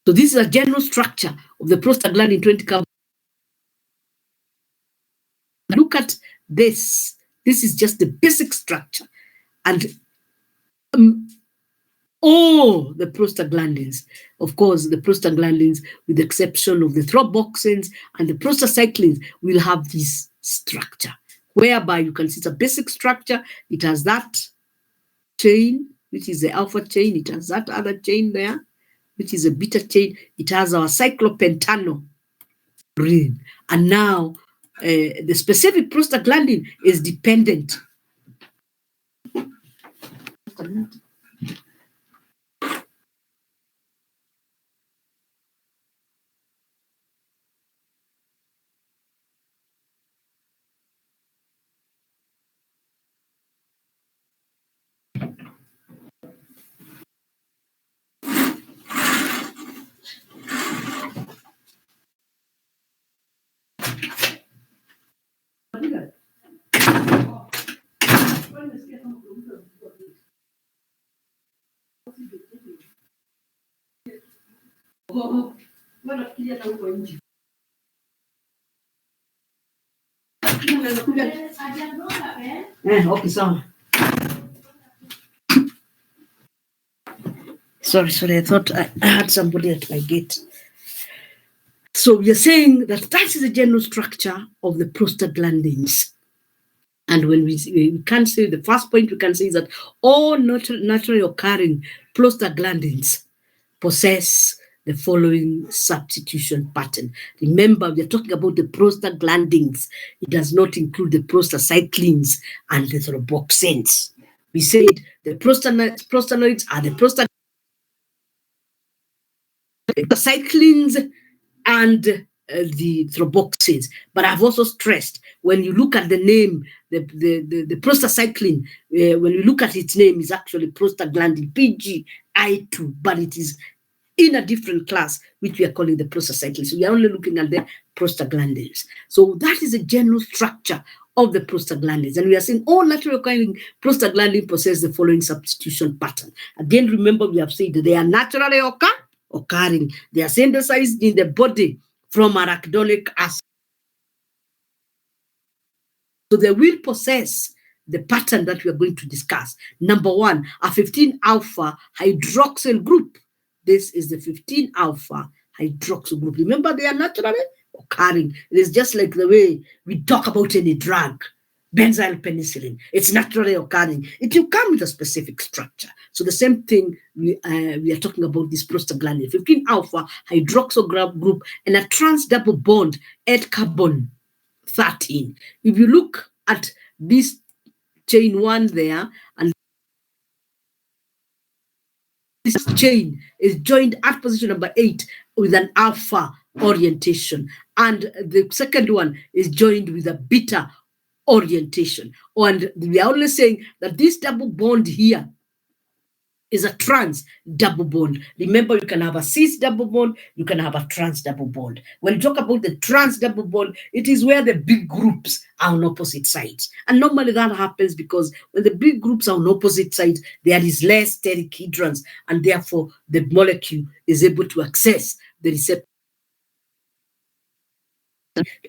So this is a general structure of the prostaglandin 20 complex. Look at this. This is just the basic structure. And all the prostaglandins, of course, the prostaglandins, with the exception of the thromboxans and the prostacyclins, will have this structure, whereby you can see it's a basic structure. It has that chain, which is the alpha chain. It has that other chain there, which is a beta chain. It has our cyclopentano ring. And now the specific prostaglandin is dependent. Okay, sorry, I thought I had somebody at my gate. So we are saying that is the general structure of the prostaglandins. And when we can say, the first point we can say is that all naturally occurring prostaglandins possess the following substitution pattern. Remember, we are talking about the prostaglandins. It does not include the prostacyclins and the thromboxanes. We said the prostanoids are the prostacyclins and the thromboxanes. But I've also stressed, when you look at the name, the prostacyclin, when you look at its name, is actually prostaglandin PGI2, but it is in a different class, which we are calling the prostacyclin. So we are only looking at the prostaglandins. So that is a general structure of the prostaglandins. And we are saying all naturally occurring prostaglandin possess the following substitution pattern. Again, remember, we have said that they are naturally occurring. They are synthesized in the body from arachidonic acid. So they will possess the pattern that we are going to discuss. Number one, a 15 alpha hydroxyl group. This is the 15 alpha hydroxyl group. Remember, they are naturally occurring. It is just like the way we talk about any drug, benzyl penicillin. It's naturally occurring. It will come with a specific structure. So the same thing, we are talking about this prostaglandin, 15 alpha hydroxyl group, and a trans double bond at carbon 13. If you look at this chain 1 there, and this chain is joined at position number 8 with an alpha orientation, and the second one is joined with a beta orientation. And we are only saying that this double bond here is a trans double bond. Remember, you can have a cis double bond, you can have a trans double bond. When you talk about the trans double bond, it is where the big groups are on opposite sides. And normally that happens because when the big groups are on opposite sides, there is less steric hydrons, and therefore the molecule is able to access the receptor.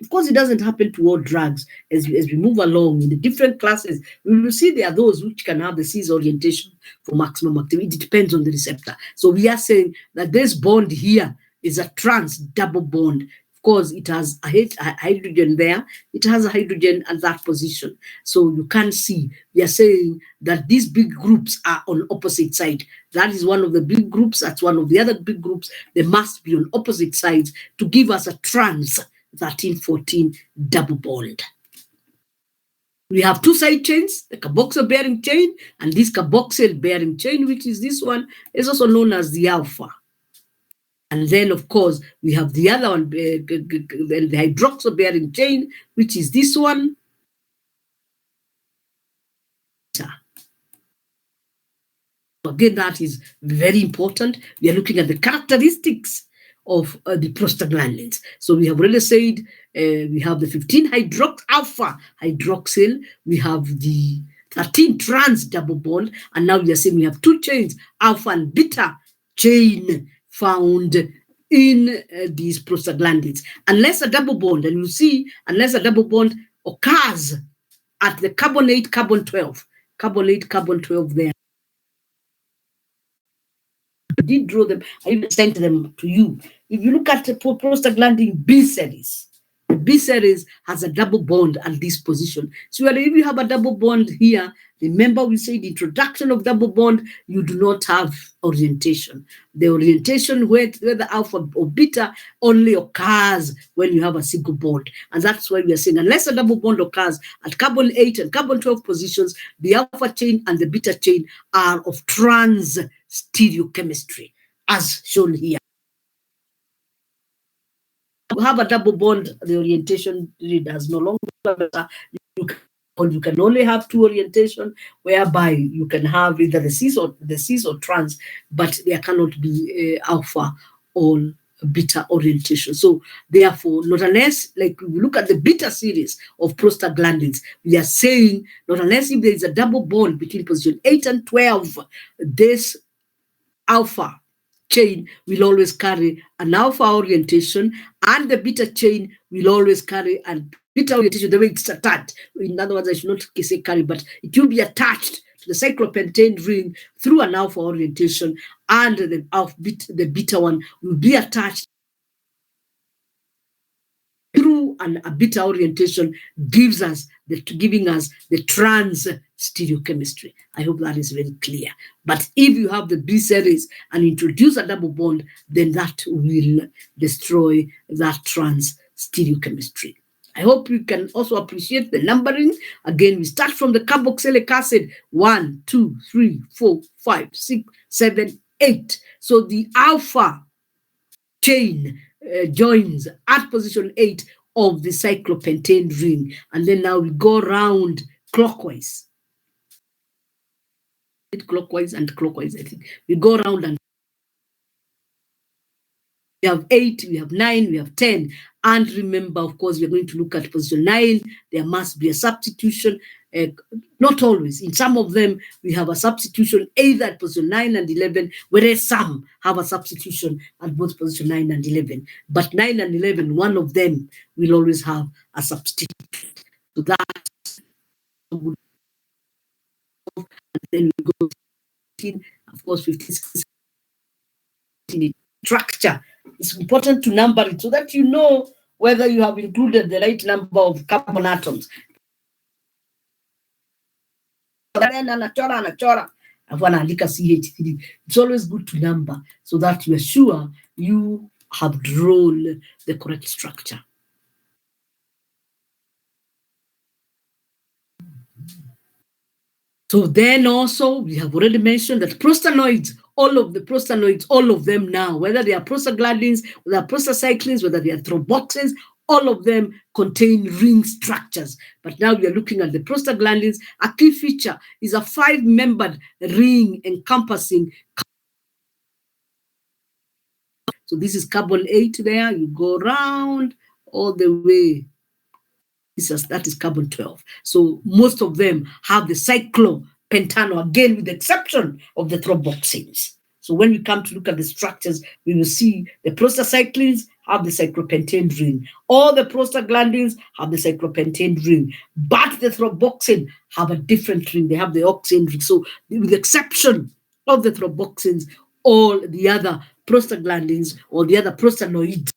Of course, it doesn't happen to all drugs. As we move along in the different classes, we will see there are those which can have the cis orientation for maximum activity. It depends on the receptor. So we are saying that this bond here is a trans double bond. Of course, it has a hydrogen there. It has a hydrogen at that position. So you can see, we are saying that these big groups are on opposite side. That is one of the big groups. That's one of the other big groups. They must be on opposite sides to give us a trans 13-14 double bond. We have two side chains, the carboxyl bearing chain and this carboxyl bearing chain, which is this one, is also known as the alpha. And then, of course, we have the other one, the hydroxyl bearing chain, which is this one. Again, that is very important. We are looking at the characteristics of the prostaglandins. So we have already said we have the 15 alpha hydroxyl, we have the 13 trans double bond, and now we are saying we have two chains, alpha and beta chain, found in these prostaglandins. Unless a double bond, and you see, unless a double bond occurs at the carbon 8, carbon 12, carbon 8, carbon 12 there. I did draw them, I even sent them to you. If you look at the prostaglandin B series, the B series has a double bond at this position. So if you have a double bond here, remember we said introduction of double bond, you do not have orientation. The orientation whether alpha or beta only occurs when you have a single bond. And that's why we are saying unless a double bond occurs at carbon 8 and carbon 12 positions, the alpha chain and the beta chain are of trans stereochemistry, as shown here. You have a double bond, the orientation really does no longer matter. You can only have two orientation, whereby you can have either the cis or trans, but there cannot be alpha or beta orientation. So therefore, not unless, like we look at the beta series of prostaglandins, we are saying not unless if there is a double bond between position 8 and 12, this alpha chain will always carry an alpha orientation, and the beta chain will always carry an beta orientation, the way it's attached. In other words, I should not say carry, but it will be attached to the cyclopentane ring through an alpha orientation, and the beta one will be attached through a beta orientation, giving us the trans stereochemistry. I hope that is very clear. But if you have the B series and introduce a double bond, then that will destroy that trans stereochemistry. I hope you can also appreciate the numbering. Again, we start from the carboxylic acid 1, 2, 3, 4, 5, 6, 7, 8. So the alpha chain joins at position 8 of the cyclopentane ring, and then now we go around clockwise. Clockwise and clockwise, I think. We go around and we have 8, we have 9, we have 10. And remember, of course, we're going to look at position 9. There must be a substitution. Not always. In some of them, we have a substitution either at position 9 and 11, whereas some have a substitution at both position 9 and 11. But 9 and 11, one of them will always have a substitution. So that would, and then we go 15, of course, 15, 16, structure. It's important to number it so that you know whether you have included the right number of carbon atoms. It's always good to number so that you are sure you have drawn the correct structure. So then also, we have already mentioned that prostanoids, all of them now, whether they are prostaglandins, whether they are prostacyclins, whether they are thromboxans, all of them contain ring structures. But now we are looking at the prostaglandins. A key feature is a 5-membered ring encompassing. So this is carbon 8 there. You go around all the way. That is carbon 12. So most of them have the cyclopentano, again, with the exception of the thromboxanes. So when we come to look at the structures, we will see the prostacyclins have the cyclopentane ring. All the prostaglandins have the cyclopentane ring. But the thromboxane have a different ring. They have the oxane ring. So with the exception of the thromboxanes, all the other prostaglandins or the other prostanoids,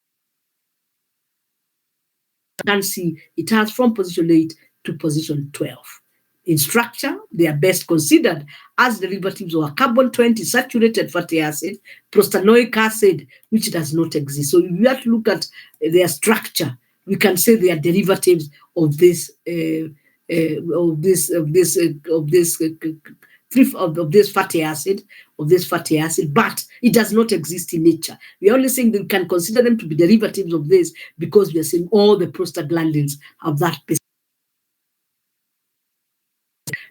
can see it has from position 8 to position 12. In structure, they are best considered as derivatives of a carbon 20 saturated fatty acid, prostanoic acid, which does not exist. So if we have to look at their structure, we can say they are derivatives of this fatty acid, but it does not exist in nature. We are only saying that we can consider them to be derivatives of this because we are saying all the prostaglandins have that.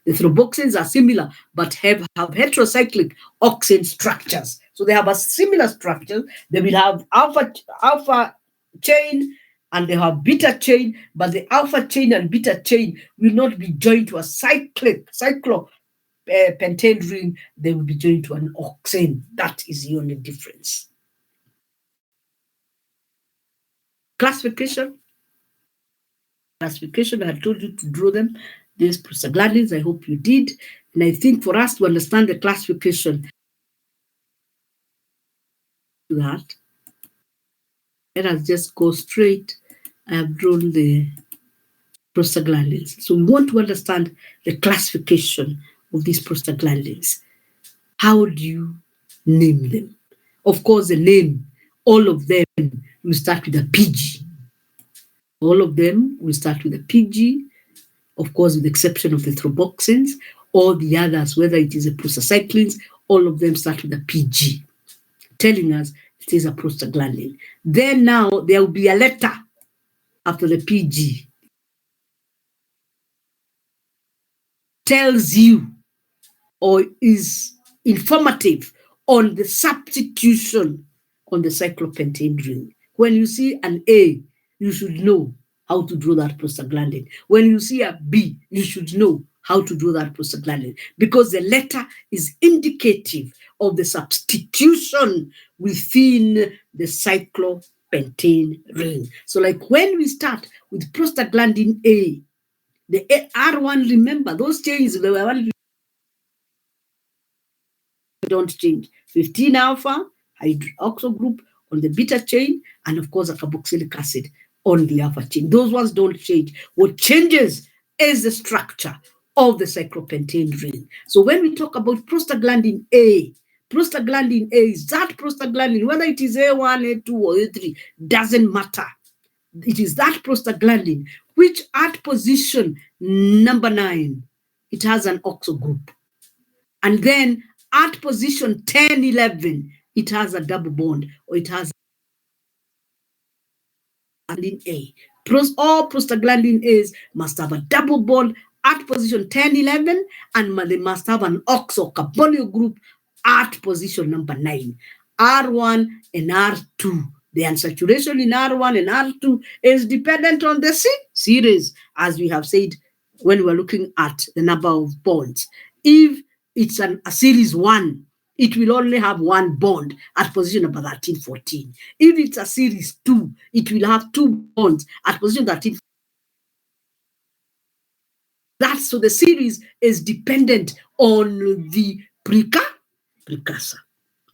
The thromboxanes are similar, but have heterocyclic oxane structures. So they have a similar structure. They will have alpha chain and they have beta chain, but the alpha chain and beta chain will not be joined to a cyclopentane ring. They will be joined to an oxane. That is the only difference. Classification. I had told you to draw them. These prostaglandins, I hope you did. And I think for us to understand the classification, let us just go straight. I have drawn the prostaglandins. So we want to understand the classification of these prostaglandins. How do you name them? Of course, the name, all of them will start with a PG. All of them will start with a PG, of course, with the exception of the thromboxanes. All the others, whether it is a prostacyclins, all of them start with a PG, telling us it is a prostaglandin. Then now there will be a letter after the PG. Tells you or is informative on the substitution on the cyclopentane ring. When you see an A, you should know how to draw that prostaglandin. When you see a B, you should know how to do that prostaglandin, because the letter is indicative of the substitution within the cyclopentane ring. So like when we start with prostaglandin A, the R1, remember those changes, they were don't change. 15 alpha hydroxyl group on the beta chain, and of course a carboxylic acid on the alpha chain. Those ones don't change. What changes is the structure of the cyclopentane ring. So when we talk about prostaglandin A is that prostaglandin, whether it is A1, A2, or A3, doesn't matter. It is that prostaglandin which at position number 9, it has an oxo group. And then at position 10, 11, it has a double bond, or it has prostaglandin A. All prostaglandin A's must have a double bond at position 10, 11, and they must have an oxo carbonyl group at position number 9. R1 and R2. The unsaturation in R1 and R2 is dependent on the series, as we have said when we're looking at the number of bonds. If it's a series 1, it will only have one bond at position number 13, 14. If it's a series 2, it will have 2 bonds at position 13. That's so the series is dependent on the precursor.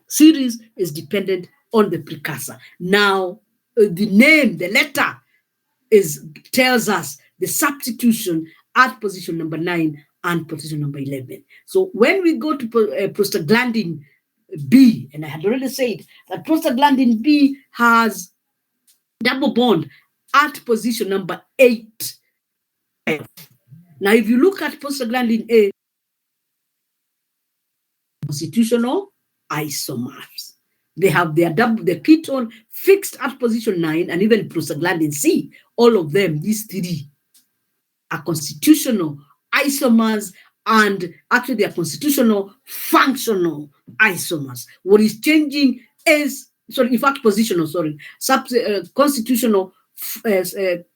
Series is dependent on the precursor. Now, the name, the letter tells us the substitution at position number 9 and position number 11. So when we go to prostaglandin B, and I had already said that prostaglandin B has double bond at position number 8. Now, if you look at prostaglandin A, constitutional isomers. They have their ketone fixed at position 9, and even prostaglandin C, all of them, these 3, are constitutional isomers, and actually they are constitutional functional isomers. What is changing is, constitutional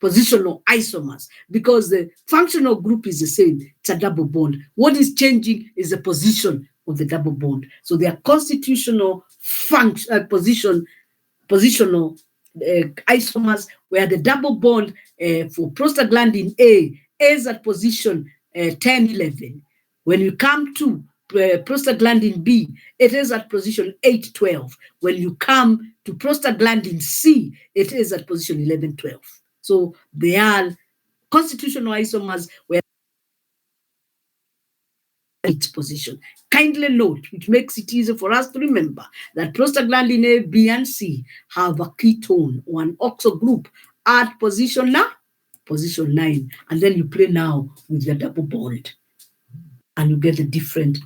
positional isomers, because the functional group is the same. It's a double bond. What is changing is the position of the double bond. So they are constitutional positional isomers, where the double bond for prostaglandin A is at position 10, 11. When you come to prostaglandin B, it is at position 8, 12. When you come to prostaglandin C, it is at position 11, 12. So they are constitutional isomers where its position. Kindly note, which makes it easy for us to remember, that prostaglandin A, B, and C have a ketone or an oxo group at position 9, and then you play now with your double bond, and you get a different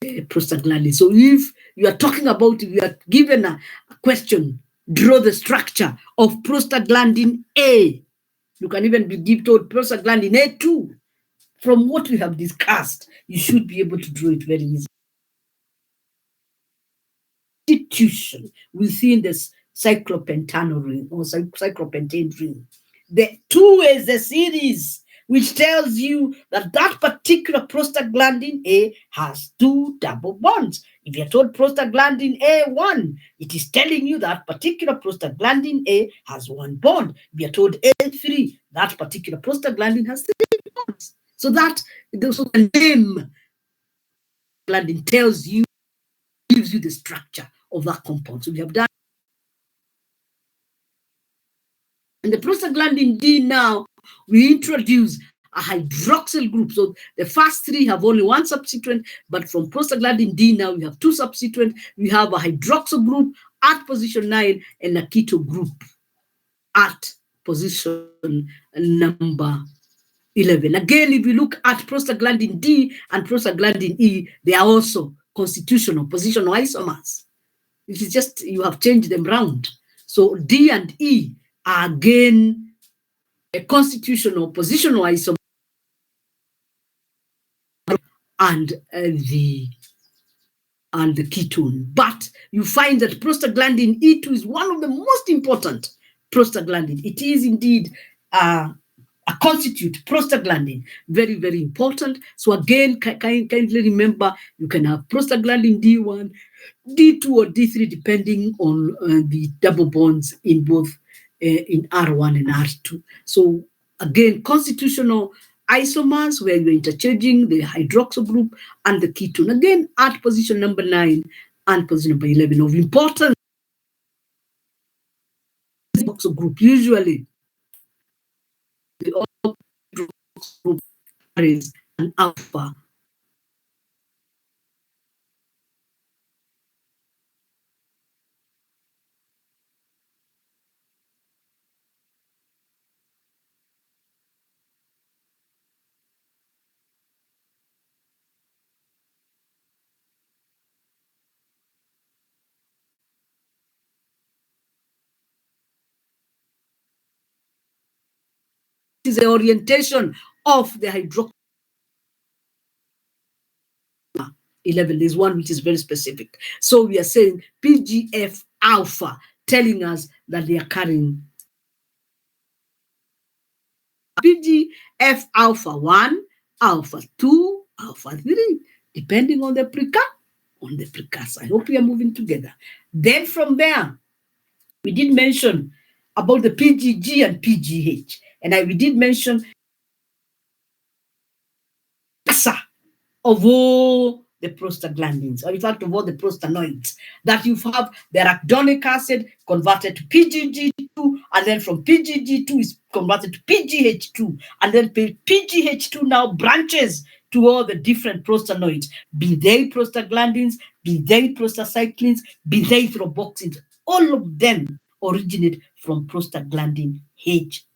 prostaglandin. So if you are talking about, if you are given a question, draw the structure of prostaglandin A. You can even be told prostaglandin A2. From what we have discussed, you should be able to draw it very easily. Institution within this cyclopentane ring or cyclopentane ring. The 2 is the series, which tells you that that particular prostaglandin A has 2 double bonds. If you're told prostaglandin A1, it is telling you that particular prostaglandin A has 1 bond. If you're told A3, that particular prostaglandin has 3 bonds. So that the name prostaglandin tells you, gives you the structure of that compound. So we have done. And the prostaglandin D now, we introduce a hydroxyl group. So the first 3 have only 1 substituent, but from prostaglandin D now we have 2 substituent. We have a hydroxyl group at position 9 and a keto group at position number 11. Again, if you look at prostaglandin D and prostaglandin E, they are also constitutional positional isomers. It is just you have changed them round. So D and E are again a constitutional positional isomer, and the ketone. But you find that prostaglandin E2 is one of the most important prostaglandin. It is indeed a constitute prostaglandin. Very, very important. So again, kindly remember, you can have prostaglandin D1, D2, or D3, depending on the double bonds in both in R1 and R2. So again, constitutional isomers where you're interchanging the hydroxyl group and the ketone. Again, at position number 9 and position number 11 of importance. Hydroxyl group, usually the group is an alpha. Is the orientation of the hydroxyl 11 is one which is very specific. So we are saying PGF alpha, telling us that they are carrying PGF alpha 1, alpha 2, alpha 3, depending on the precursor. I hope we are moving together. Then from there, we did mention about the PGG and PGH. And we did mention of all the prostaglandins, or in fact of all the prostanoids, that you have the arachidonic acid converted to PGG2, and then from PGG2 is converted to PGH2, and then PGH2 now branches to all the different prostanoids, be they prostaglandins, be they prostacyclins, be they thromboxans. All of them originate from prostaglandin H2.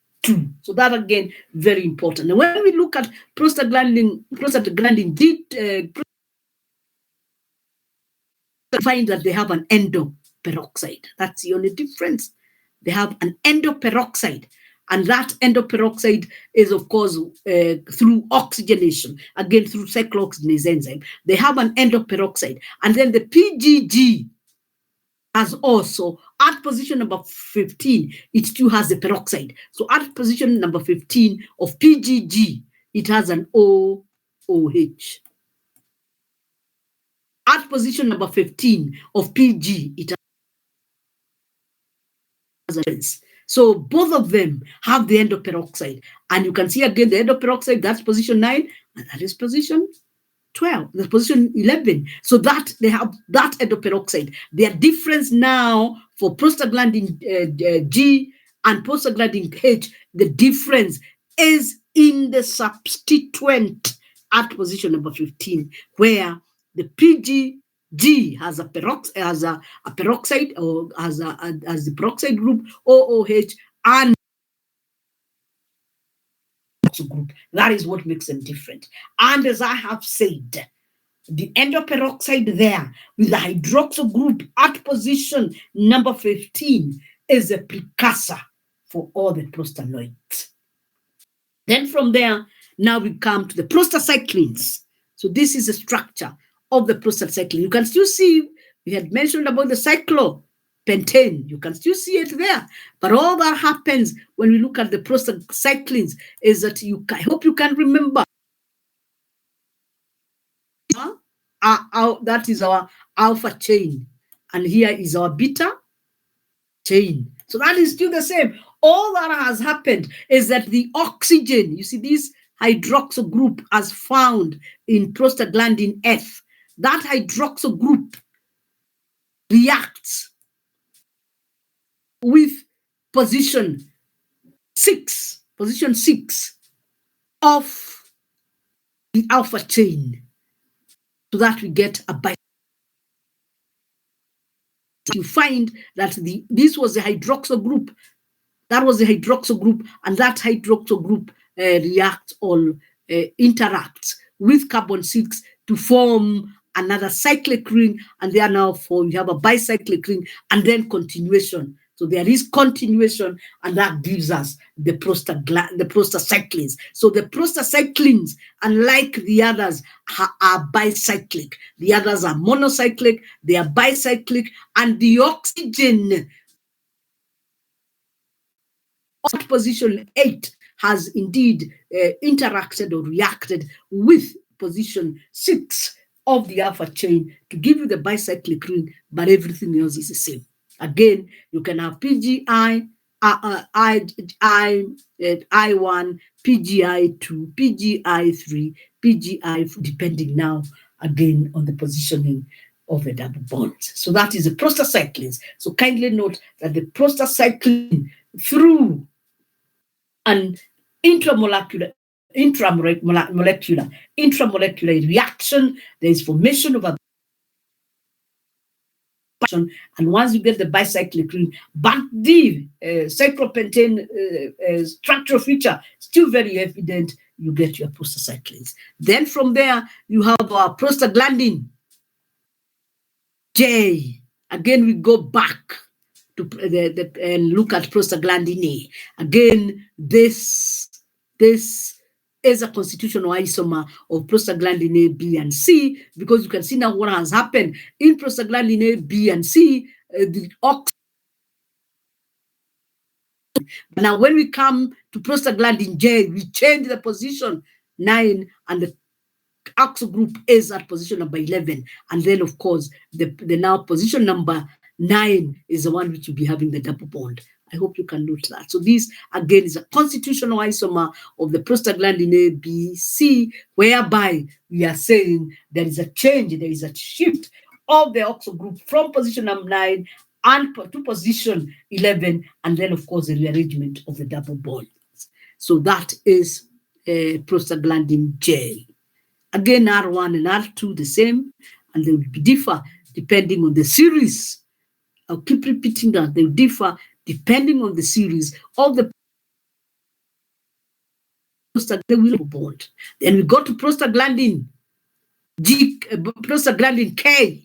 So that again, very important. And when we look at prostaglandin D, find that they have an endoperoxide. That's the only difference. They have an endoperoxide. And that endoperoxide is, of course, through oxygenation, again, through cyclooxygenase enzyme. They have an endoperoxide. And then the PGG has also, at position number 15, it still has the peroxide. So at position number 15 of PGG, it has an OOH. At position number 15 of PG, it has a. So both of them have the endoperoxide. And you can see again the endoperoxide, that's position 9, and that is position 12, that's position 11. So that they have that endoperoxide. Their difference now for prostaglandin G and prostaglandin H, the difference is in the substituent at position number 15, where the PGG has a peroxide, or has the peroxide group OOH, and group. That is what makes them different. And as I have said, the endoperoxide there with the hydroxyl group at position number 15 is a precursor for all the prostanoids. Then from there, now we come to the prostacyclins. So this is the structure of the prostacyclin. You can still see, we had mentioned about the cyclopentane. You can still see it there. But all that happens when we look at the prostacyclins is that I hope you can remember. That is our alpha chain. And here is our beta chain. So that is still the same. All that has happened is that the oxygen, you see this hydroxyl group as found in prostaglandin F, that hydroxyl group reacts with position 6 of the alpha chain, so that we get a bicycle. You find that this was the hydroxyl group. That was the hydroxyl group, and that hydroxyl group reacts or interacts with carbon 6 to form another cyclic ring, and they are now formed. You have a bicyclic ring, and then continuation. So there is continuation, and that gives us the prostacyclins. So the prostacyclins, unlike the others, are bicyclic. The others are monocyclic, they are bicyclic, and the oxygen at position 8 has indeed interacted or reacted with position 6 of the alpha chain to give you the bicyclic ring, but everything else is the same. Again, you can have PGI, I1, PGI2, PGI3, PGI, depending now again on the positioning of the double bonds. So that is the prostacyclins. So kindly note that the prostacyclin through an intramolecular reaction, there is formation of a, and once you get the bicyclic ring, but the cyclopentane structural feature still very evident, you get your prostacyclins. Then from there, you have our prostaglandin J. Again, we go back to and look at prostaglandin A. Again, this is a constitutional isomer of prostaglandin A, B, and C, because you can see now what has happened in prostaglandin A, B, and C. The ox. Now, when we come to prostaglandin J, we change the position 9, and the oxo group is at position number 11. And then, of course, the now position number 9 is the one which will be having the double bond. I hope you can note that. So this, again, is a constitutional isomer of the prostaglandin A, B, C, whereby we are saying there is a change, there is a shift of the oxo group from position number 9 and to position 11, and then, of course, the rearrangement of the double bonds. So that is prostaglandin J. Again, R1 and R2 the same, and they will differ depending on the series. I'll keep repeating that. They will differ depending on the series of the prostaglandin bond. Then we go to prostaglandin G, prostaglandin K.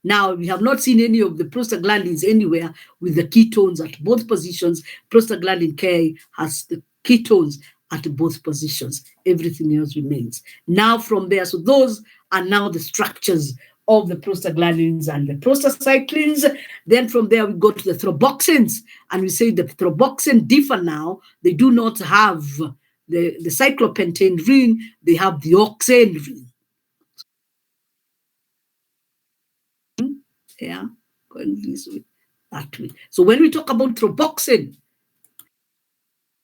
Now, we have not seen any of the prostaglandins anywhere with the ketones at both positions. Prostaglandin K has the ketones at both positions. Everything else remains. Now from there, so those are now the structures of the prostaglandins and the prostacyclins. Then from there, we go to the thromboxans, and we say the thromboxan differ now. They do not have the cyclopentane ring, they have the oxane ring. Yeah, going this way, that way. So when we talk about thromboxan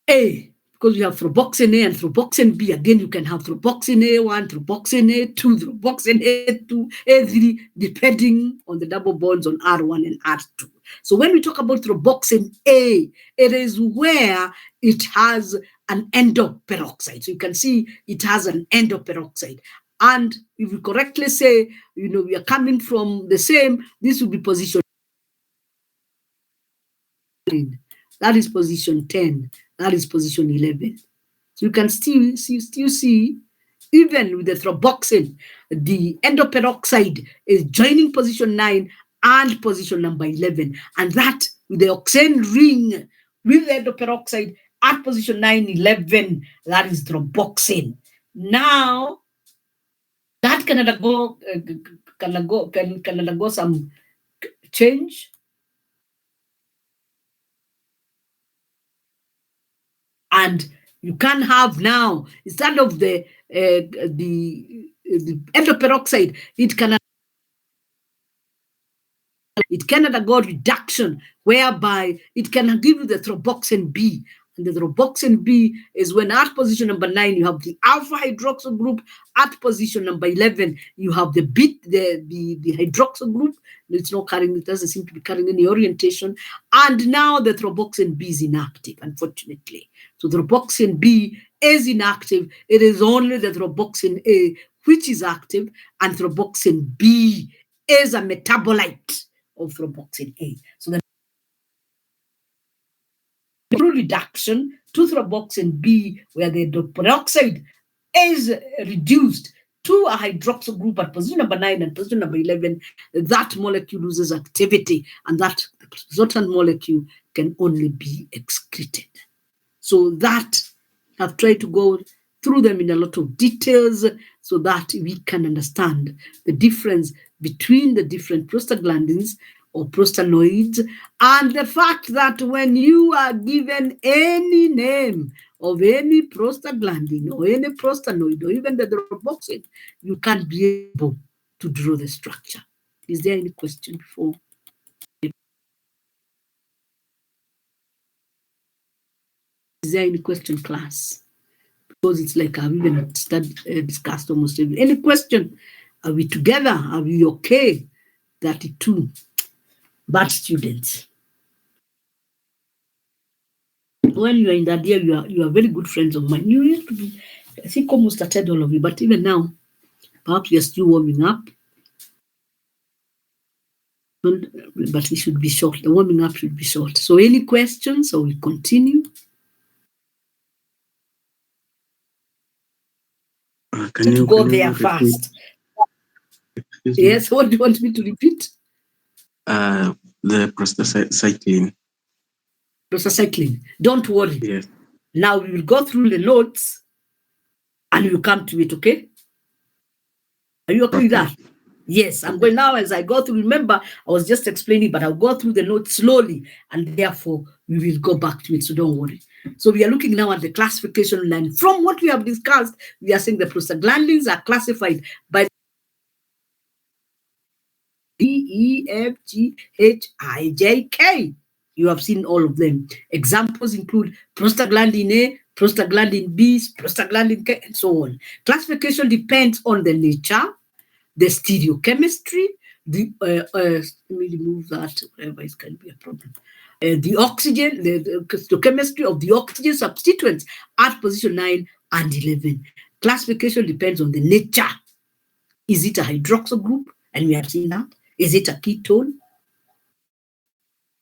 A, because you have thromboxan A and thromboxan B, again, you can have thromboxan A1, thromboxan A2, thromboxan A2, A3, depending on the double bonds on R1 and R2. So when we talk about thromboxan A, it is where it has an endoperoxide. So you can see it has an endoperoxide. And if we correctly say, we are coming from the same, this will be position 9. That is position 10. That is position 11. So you can still see, even with the thromboxan, the endoperoxide is joining position 9 and position number 11. And that with the oxane ring with the endoperoxide at position 9, 11, that is thromboxan. Now, that can undergo some change. And you can have now, instead of the endoperoxide, it can undergo reduction, whereby it can give you the thromboxan B. And the thromboxan B is when at position number 9, you have the alpha hydroxyl group. At position number 11, you have the hydroxyl group. It's not carrying, it doesn't seem to be carrying any orientation. And now the thromboxan B is inactive, unfortunately. So thromboxan B is inactive. It is only the thromboxan A which is active, and thromboxan B is a metabolite of thromboxan A. So the reduction to thromboxan B, where the peroxide is reduced to a hydroxyl group at position number 9 and position number 11, that molecule loses activity, and that resultant molecule can only be excreted. So that I've tried to go through them in a lot of details so that we can understand the difference between the different prostaglandins, or prostanoids, and the fact that when you are given any name of any prostaglandin or any prostanoid or even the thromboxane, you can't be able to draw the structure. Is there any question before? Is there any question, class? Because it's like I've even discussed almost everything. Any question? Are we together? Are we okay? 32 bad students. When you are in that year, you are very good friends of mine. You used to be, I think, almost attend all of you, but even now, perhaps you're still warming up. But it should be short. The warming up should be short. So, any questions, or we continue? Can you go there fast? Yes, what do you want me to repeat? The prostacyclin. Prostacyclin. Don't worry. Yes. Now we will go through the notes and we will come to it, okay? Are you okay with that? Yes, I'm going now as I go through. Remember, I was just explaining, but I'll go through the notes slowly, and therefore we will go back to it, so don't worry. So we are looking now at the classification line. From what we have discussed, we are saying the prostaglandins are classified by D, E, F, G, H, I, J, K. You have seen all of them. Examples include prostaglandin A, prostaglandin B, prostaglandin K, and so on. Classification depends on the nature, the stereochemistry, let me remove that, otherwise it can be a problem. The oxygen, the stoichiometry of the oxygen substituents at position 9 and 11. Classification depends on the nature. Is it a hydroxyl group? And we have seen that. Is it a ketone?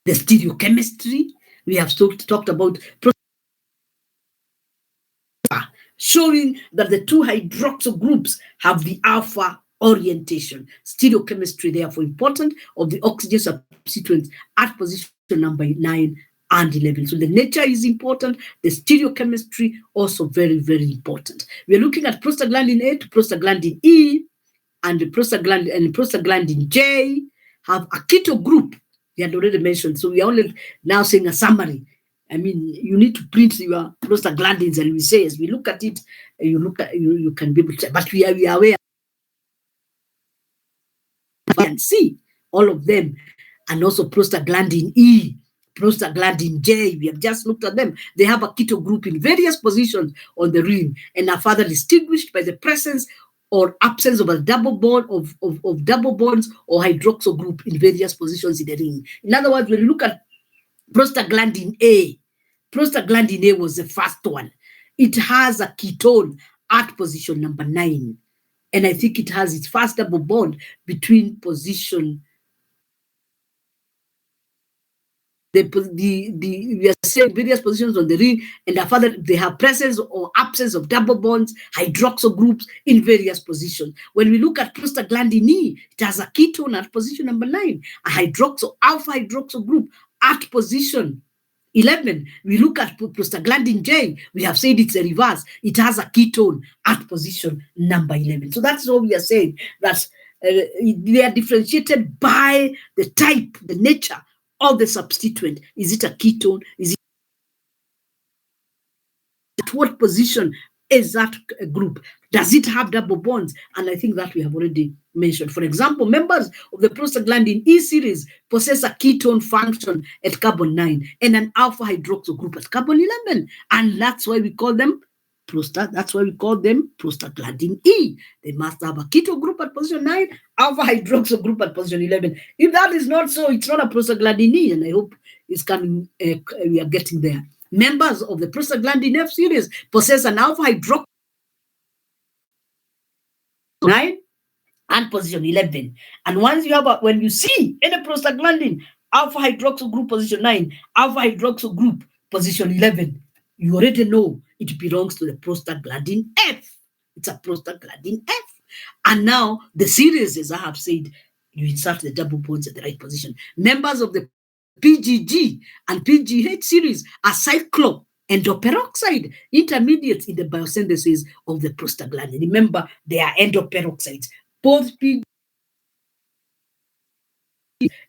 The stereochemistry, we have talked about, showing that the two hydroxyl groups have the alpha orientation. Stereochemistry, therefore, important of the oxygen substituents at position number 9 and 11. So the nature is important. The stereochemistry also very, very important. We're looking at prostaglandin A to prostaglandin E, and the prostaglandin J have a keto group. We had already mentioned. So we are only now saying a summary. I mean, you need to print your prostaglandins, and we say as we look at it, you can be able to. But we are aware and see all of them, and also prostaglandin E, prostaglandin J. We have just looked at them. They have a keto group in various positions on the ring and are further distinguished by the presence or absence of a double bond of double bonds or hydroxyl group in various positions in the ring. In other words, when you look at prostaglandin A was the first one. It has a ketone at position number 9. And I think it has its first double bond between position. We are saying various positions on the ring, and further they have presence or absence of double bonds, hydroxyl groups in various positions. When we look at prostaglandin E, it has a ketone at position number 9, a alpha hydroxyl group at position 11. We look at prostaglandin J, we have said it's a reverse. It has a ketone at position number 11. So that's all we are saying, that they are differentiated by the type, the nature of the substituent. Is it a ketone? Is it at what position is that group? Does it have double bonds? And I think that we have already mentioned. For example, members of the prostaglandin E series possess a ketone function at carbon 9 and an alpha hydroxyl group at carbon 11. And that's why we call them prostaglandin E. They must have a keto group at position 9, alpha hydroxyl group at position 11. If that is not so, it's not a prostaglandin E, and I hope it's coming, we are getting there. Members of the prostaglandin F series possess an alpha hydroxyl 9 and position 11. And once you have when you see any prostaglandin alpha hydroxyl group position 9, alpha hydroxyl group position 11, you already know it belongs to the prostaglandin F. It's a prostaglandin F. And now the series, as I have said, you insert the double bonds at the right position. Members of the PGG and PGH series are cycloendoperoxide intermediates in the biosynthesis of the prostaglandin. Remember, they are endoperoxides. Both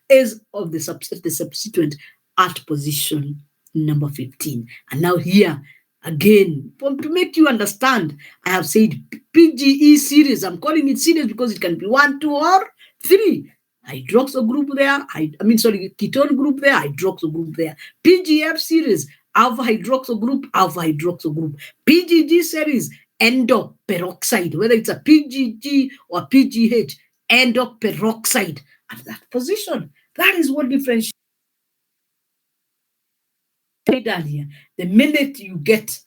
is of the substituent at position number 15. And now here, again, to make you understand, I have said PGE series. I'm calling it series because it can be 1, 2, or 3. Hydroxyl group there, ketone group there, hydroxyl group there. PGF series, alpha hydroxyl group, alpha hydroxyl group. PGG series, endoperoxide, whether it's a PGG or PGH, endoperoxide at that position. That is what differentiates earlier. The minute you get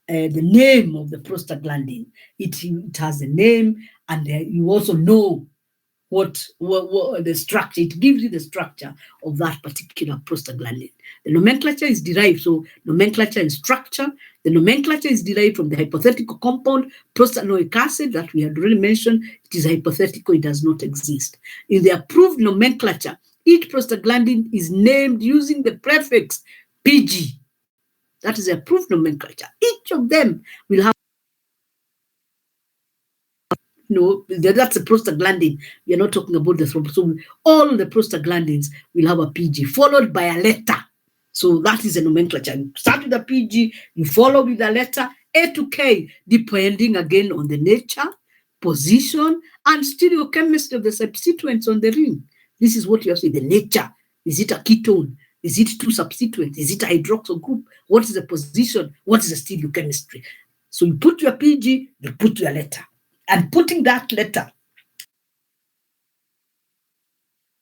the name of the prostaglandin, it has a name, and you also know what the structure. It gives you the structure of that particular prostaglandin. The nomenclature is derived, so nomenclature and structure. The nomenclature is derived from the hypothetical compound prostanoic acid that we had already mentioned. It is hypothetical, it does not exist. In the approved nomenclature, each prostaglandin is named using the prefix PG. That is the approved nomenclature. Each of them will have, that's a prostaglandin. We are not talking about the thromboxane. All the prostaglandins will have a PG followed by a letter. So that is a nomenclature. You start with a PG, you follow with a letter A to K, depending again on the nature, position, and stereochemistry of the substituents on the ring. This is what you have to say, the nature. Is it a ketone? Is it two substituents? Is it a hydroxyl group? What is the position? What is the stereochemistry? So you put your PG, you put your letter. And putting that letter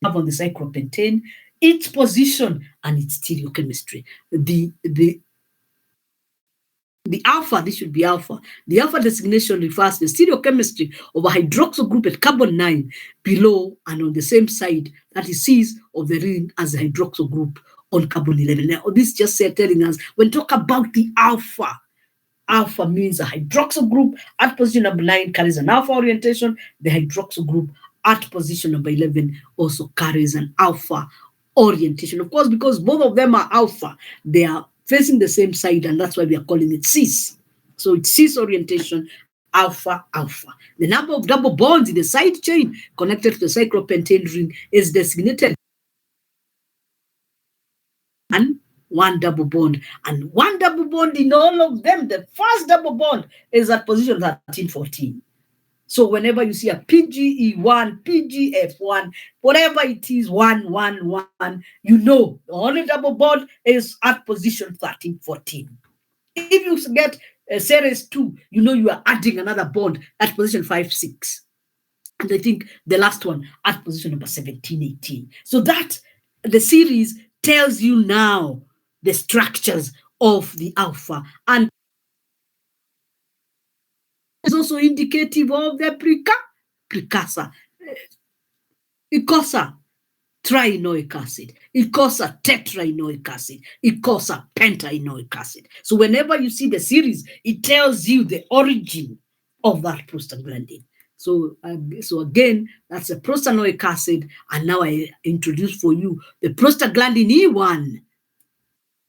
up on the cyclopentane, its position and its stereochemistry. The alpha, this should be alpha. The alpha designation refers to the stereochemistry of a hydroxyl group at carbon 9 below and on the same side, that is Cs of the ring as the hydroxyl group on carbon 11. Now, this just telling us, when talk about the alpha, alpha means a hydroxyl group at position number 9 carries an alpha orientation. The hydroxyl group at position number 11 also carries an alpha orientation. Of course, because both of them are alpha, they are facing the same side, and that's why we are calling it cis. So it's cis orientation, alpha, alpha. The number of double bonds in the side chain connected to the cyclopentane ring is designated and one double bond. And one double bond in all of them, the first double bond is at position 13, 14. So whenever you see a PGE1, PGF1, whatever it is, 1, 1, 1, you know the only double bond is at position 13, 14. If you get series 2, you know you are adding another bond at position 5, 6. And I think the last one at position number 17, 18. So that the series tells you now the structures of the alpha, and is also indicative of the precursor, Icosa trienoic acid, Icosa tetraenoic acid, Icosa pentaenoic acid. So whenever you see the series, it tells you the origin of that prostaglandin. So again, that's a prostanoic acid, and now I introduce for you the prostaglandin E1.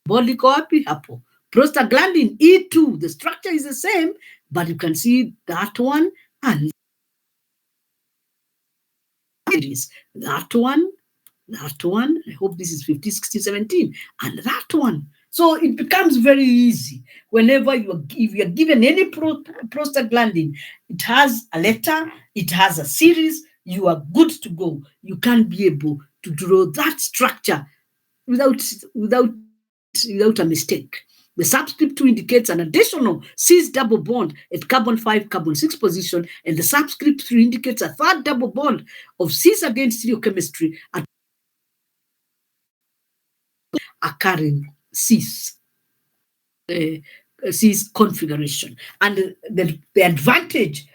Body copy hapo. Prostaglandin E2, the structure is the same, but you can see that one and that one. I hope this is 50, 60, 17, and that one. So it becomes very easy. Whenever if you're given any prostaglandin, it has a letter, it has a series, you are good to go. You can't be able to draw that structure without a mistake. The subscript 2 indicates an additional cis double bond at carbon 5, carbon 6 position, and the subscript 3 indicates a third double bond of cis against stereochemistry at occurring cis configuration. And the advantage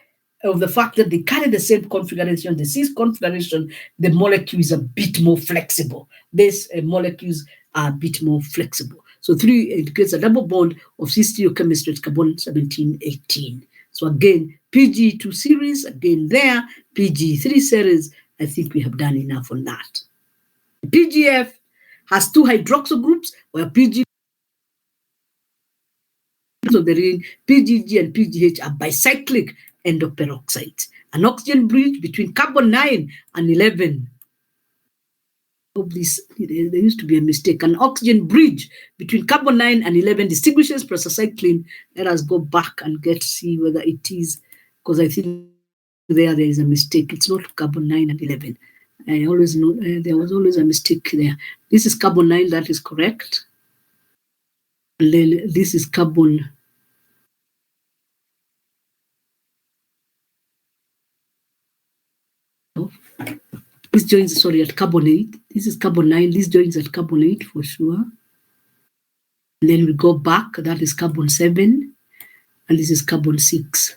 of the fact that they carry the same configuration, the cis configuration, the molecule is a bit more flexible. These molecules are a bit more flexible. So 3 indicates a double bond of cis stereochemistry at carbon 17, 18. So again, PG2 series, again there, PG3 series, I think we have done enough on that. PGF has 2 hydroxyl groups, where PG of the ring, PGG and PGH are bicyclic endoperoxides. An oxygen bridge between carbon 9 and 11 hope this, there used to be a mistake. An oxygen bridge between carbon 9 and 11 distinguishes prostacyclin. Let us go back and see whether it is, because I think there is a mistake. It's not carbon 9 and 11. I always know there was always a mistake there. This is carbon 9, that is correct. And then this is carbon. This joins, sorry, at carbon 8. This is carbon 9. This joins at carbon 8 for sure. And then we go back. That is carbon 7. And this is carbon 6.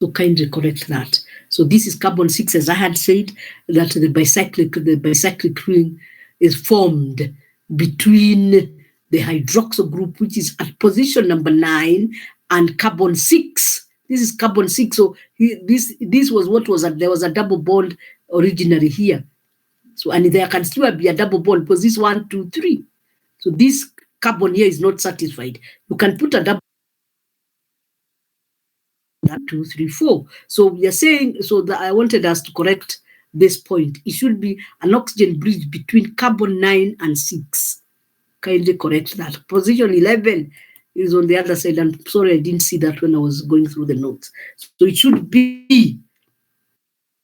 So kindly correct that. So this is carbon 6, as I had said, that the bicyclic ring is formed between the hydroxyl group, which is at position number 9, and carbon 6. This is carbon 6. So this was what was there was a double bond originally here. So, and there can still be a double bond because this 1, 2, 3. So this carbon here is not satisfied. You can put a double 2, 3, 4. So we are saying, so that I wanted us to correct this point. It should be an oxygen bridge between carbon 9 and 6. Kindly correct that. Position 11 is on the other side. I'm sorry, I didn't see that when I was going through the notes. So it should be,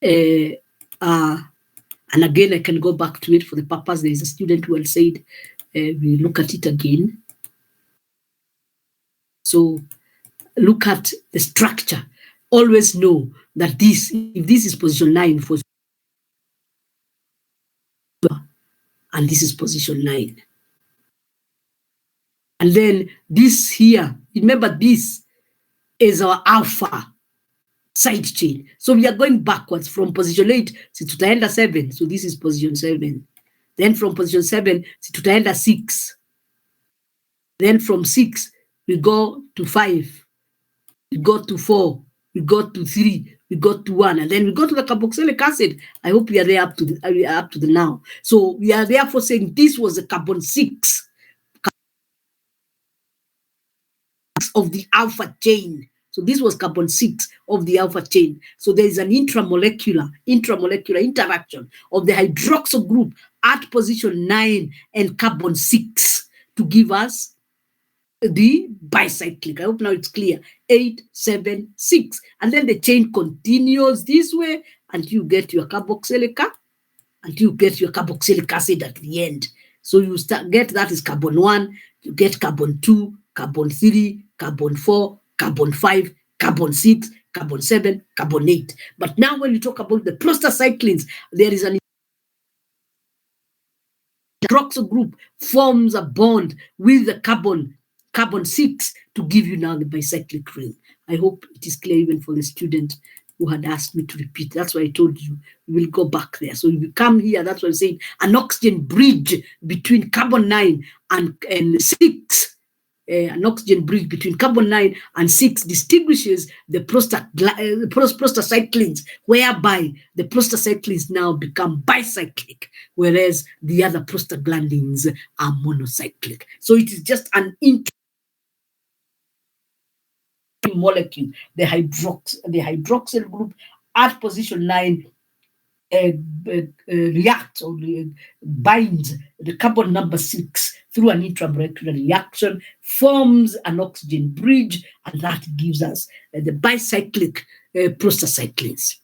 and again, I can go back to it for the purpose. There is a student who had said, we look at it again. So look at the structure. Always know that this, if this is position 9 for, and this is position 9. And then this here, remember this is our alpha side chain. So we are going backwards from position 8 to tutaenda 7. So this is position 7. Then from position 7 to tutaenda 6. Then from 6, we go to 5. We go to 4. We got to 3, we got to 1, and then we go to the carboxylic acid. I hope we are there up to the now. So we are therefore saying this was the carbon 6 of the alpha chain. So this was carbon 6 of the alpha chain. So there is an intramolecular interaction of the hydroxyl group at position 9 and carbon 6 to give us the bicyclic. I hope now it's clear. 8, 7, 6. And then the chain continues this way until you get your carboxylic acid at the end. So you get that is carbon 1, you get carbon 2, carbon 3, carbon 4, carbon 5, carbon 6, carbon 7, carbon 8. But now when you talk about the prostacyclins, there is an hydroxyl group forms a bond with the carbon 6 to give you now the bicyclic ring. I hope it is clear even for the student who had asked me to repeat. That's why I told you we will go back there. So if you come here, that's what I'm saying, an oxygen bridge between carbon 9 and 6. An oxygen bridge between carbon 9 and 6 distinguishes the prostacyclins, whereby the prostacyclins now become bicyclic, whereas the other prostaglandins are monocyclic. So it is just an molecule, the hydroxyl group at position 9 reacts or binds the carbon number 6 through an intramolecular reaction, forms an oxygen bridge, and that gives us the bicyclic prostacyclins.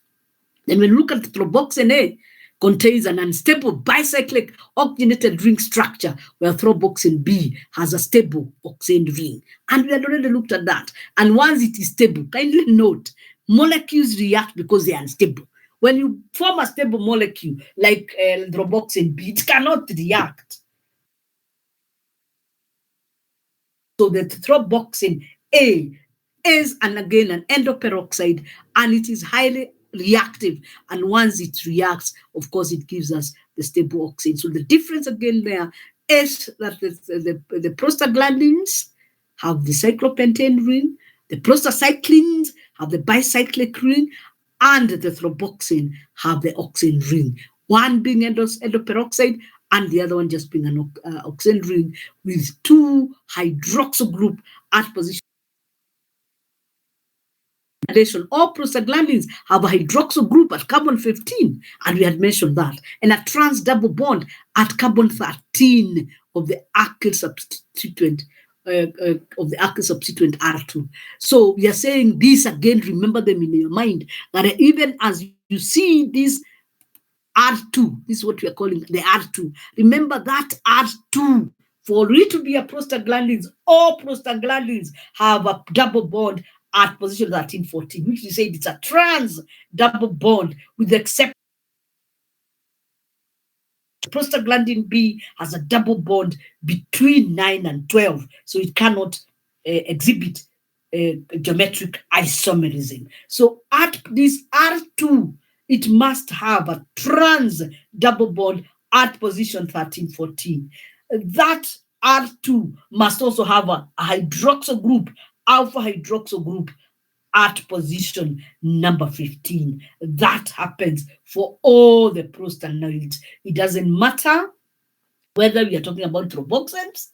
Then when we look at the thromboxane A, contains an unstable bicyclic oxygenated ring structure, where thromboxane B has a stable oxane ring. And we had already looked at that. And once it is stable, kindly note, molecules react because they are unstable. When you form a stable molecule like thromboxane B, it cannot react. So the thromboxane A is, and again, an endoperoxide, and it is highly reactive. And once it reacts, of course, it gives us the stable oxane. So the difference again there is that the prostaglandins have the cyclopentane ring, the prostacyclins have the bicyclic ring, and the thromboxane have the oxane ring. One being endoperoxide, and the other one just being an oxane ring with 2 hydroxyl group at position all prostaglandins have a hydroxyl group at carbon 15, and we had mentioned that, and a trans double bond at carbon 13 of the alkyl substituent R2. So we are saying this again, remember them in your mind, that even as you see this R2, this is what we are calling the R2. Remember that R2, for it to be a prostaglandins, all prostaglandins have a double bond at position 13-14, which we say it's a trans double bond, with the exception prostaglandin B has a double bond between 9 and 12, so it cannot exhibit geometric isomerism. So at this R2, it must have a trans double bond at position 13-14. That R2 must also have a hydroxyl group, alpha hydroxyl group, at position number 15. That happens for all the prostanoids. It doesn't matter whether we are talking about thromboxanes,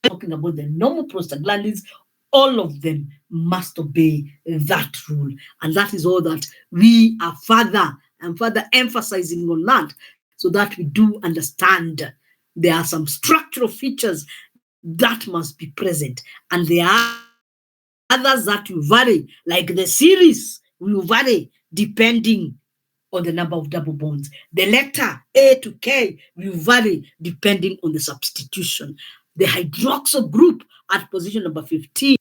talking about the normal prostaglandins, all of them must obey that rule. And that is all that we are further emphasizing on that, so that we do understand there are some structural features that must be present, and there are others that will vary, like the series will vary depending on the number of double bonds. The letter A to K will vary depending on the substitution. The hydroxyl group at position number 15,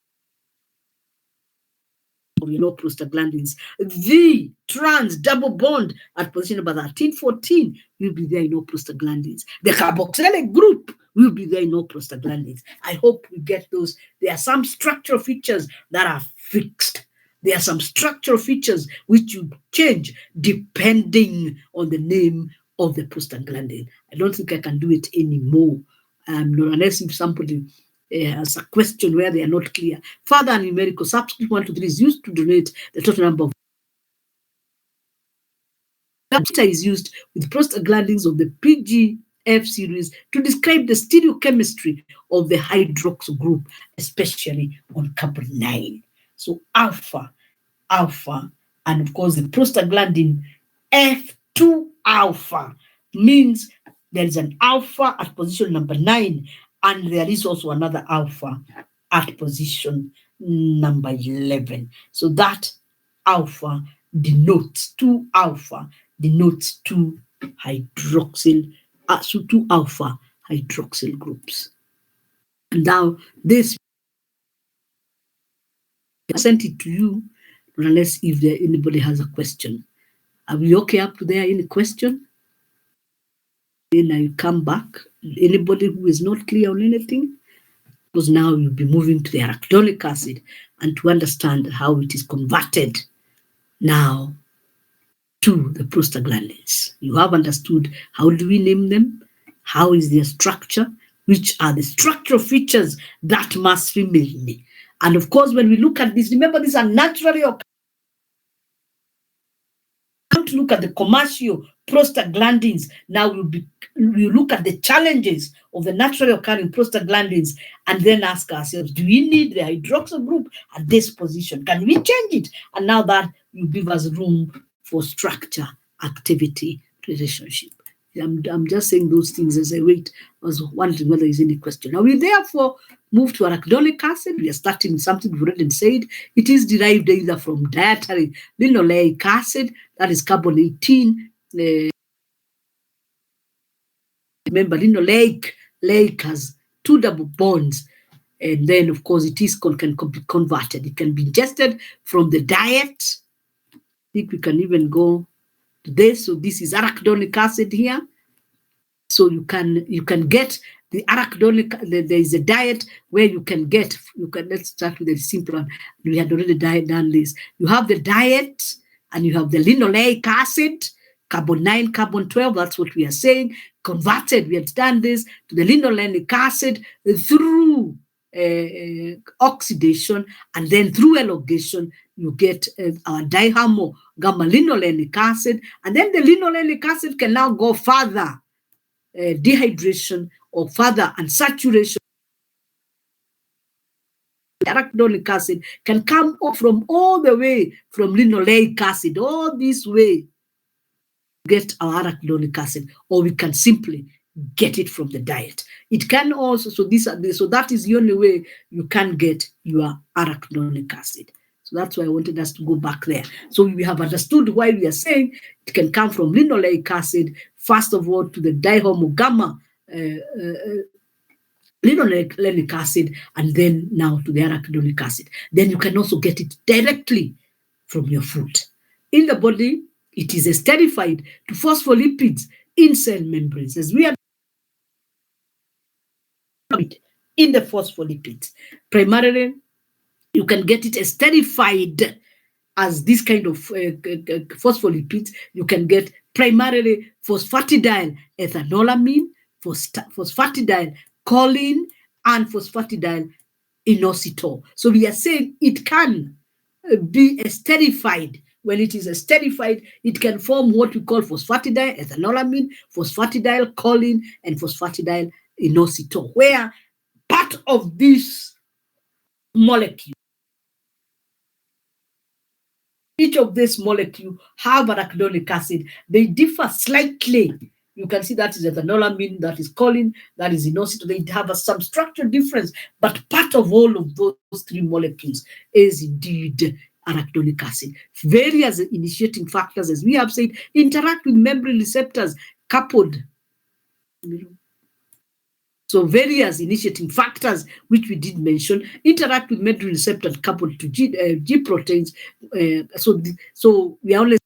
prostaglandins. The trans double bond at position number 13-14 will be there in all prostaglandins. The carboxylic group will be there in all prostaglandins. I hope we get those. There are some structural features that are fixed. There are some structural features which you change depending on the name of the prostaglandin. I don't think I can do it anymore, unless if somebody has a question where they are not clear. Further numerical subscript 1 to 3 is used to denote the total number of data is used with prostaglandins of the PGF series to describe the stereochemistry of the hydroxyl group, especially on carbon 9. So alpha, and of course the prostaglandin F2 alpha means there is an alpha at position number 9, and there is also another alpha at position number 11. So that alpha denotes 2 alpha, denotes 2 hydroxyl, so 2 alpha hydroxyl groups. And now this, I sent it to you, unless if anybody has a question. Are we okay up to there? Any question? Then I come back. Anybody who is not clear on anything? Because now you'll be moving to the arachidonic acid and to understand how it is converted now to the prostaglandins. You have understood how do we name them, how is their structure, which are the structural features that must remain. And of course, when we look at this, remember these are naturally occurring. To look at the commercial prostaglandins, now we'll look at the challenges of the naturally occurring prostaglandins, and then ask ourselves, do we need the hydroxyl group at this position? Can we change it? And now that will give us room for structure, activity, relationship. I'm just saying those things as I wait. I was wondering whether there's any question. Now we therefore move to arachidonic acid. We are starting with something we've already said. It is derived either from dietary linoleic acid, that is carbon 18. Remember, linoleic has 2 double bonds. And then, of course, it is can be converted. It can be ingested from the diet. I think we can even go to this. So this is arachidonic acid here. So you can get the arachidonic. There is a diet where you can get. Let's start with the simple one. We had already done this. You have the diet, and you have the linoleic acid, carbon 9, carbon 12. That's what we are saying. Converted. We had done this to the linoleic acid through oxidation, and then through elongation you get our dihammo gamma linolenic acid, and then the linolenic acid can now go further dehydration or further unsaturation arachidonic acid can come from all the way from linoleic acid, all this way, get our arachidonic acid, or we can simply get it from the diet. It can also, so that is the only way you can get your arachidonic acid. So that's why I wanted us to go back there. So we have understood why we are saying it can come from linoleic acid, first of all, to the dihomogamma linoleic acid, and then now to the arachidonic acid. Then you can also get it directly from your food. In the body, it is esterified to phospholipids in cell membranes, as we are in the phospholipids. Primarily, you can get it esterified as this kind of phospholipids. You can get primarily phosphatidyl ethanolamine, phosphatidyl choline, and phosphatidyl inositol. So we are saying it can be esterified. When it is esterified, it can form what we call phosphatidyl ethanolamine, phosphatidyl choline, and phosphatidyl inositol, where part of this molecule, each of these molecules have arachidonic acid. They differ slightly. You can see that is ethanolamine, that is choline, that is inositol. They have some structural difference, but part of all of those three molecules is indeed arachidonic acid. Various initiating factors, as we have said, interact with membrane receptors coupled. So various initiating factors, which we did mention, interact with membrane receptors coupled to G proteins. So we are only,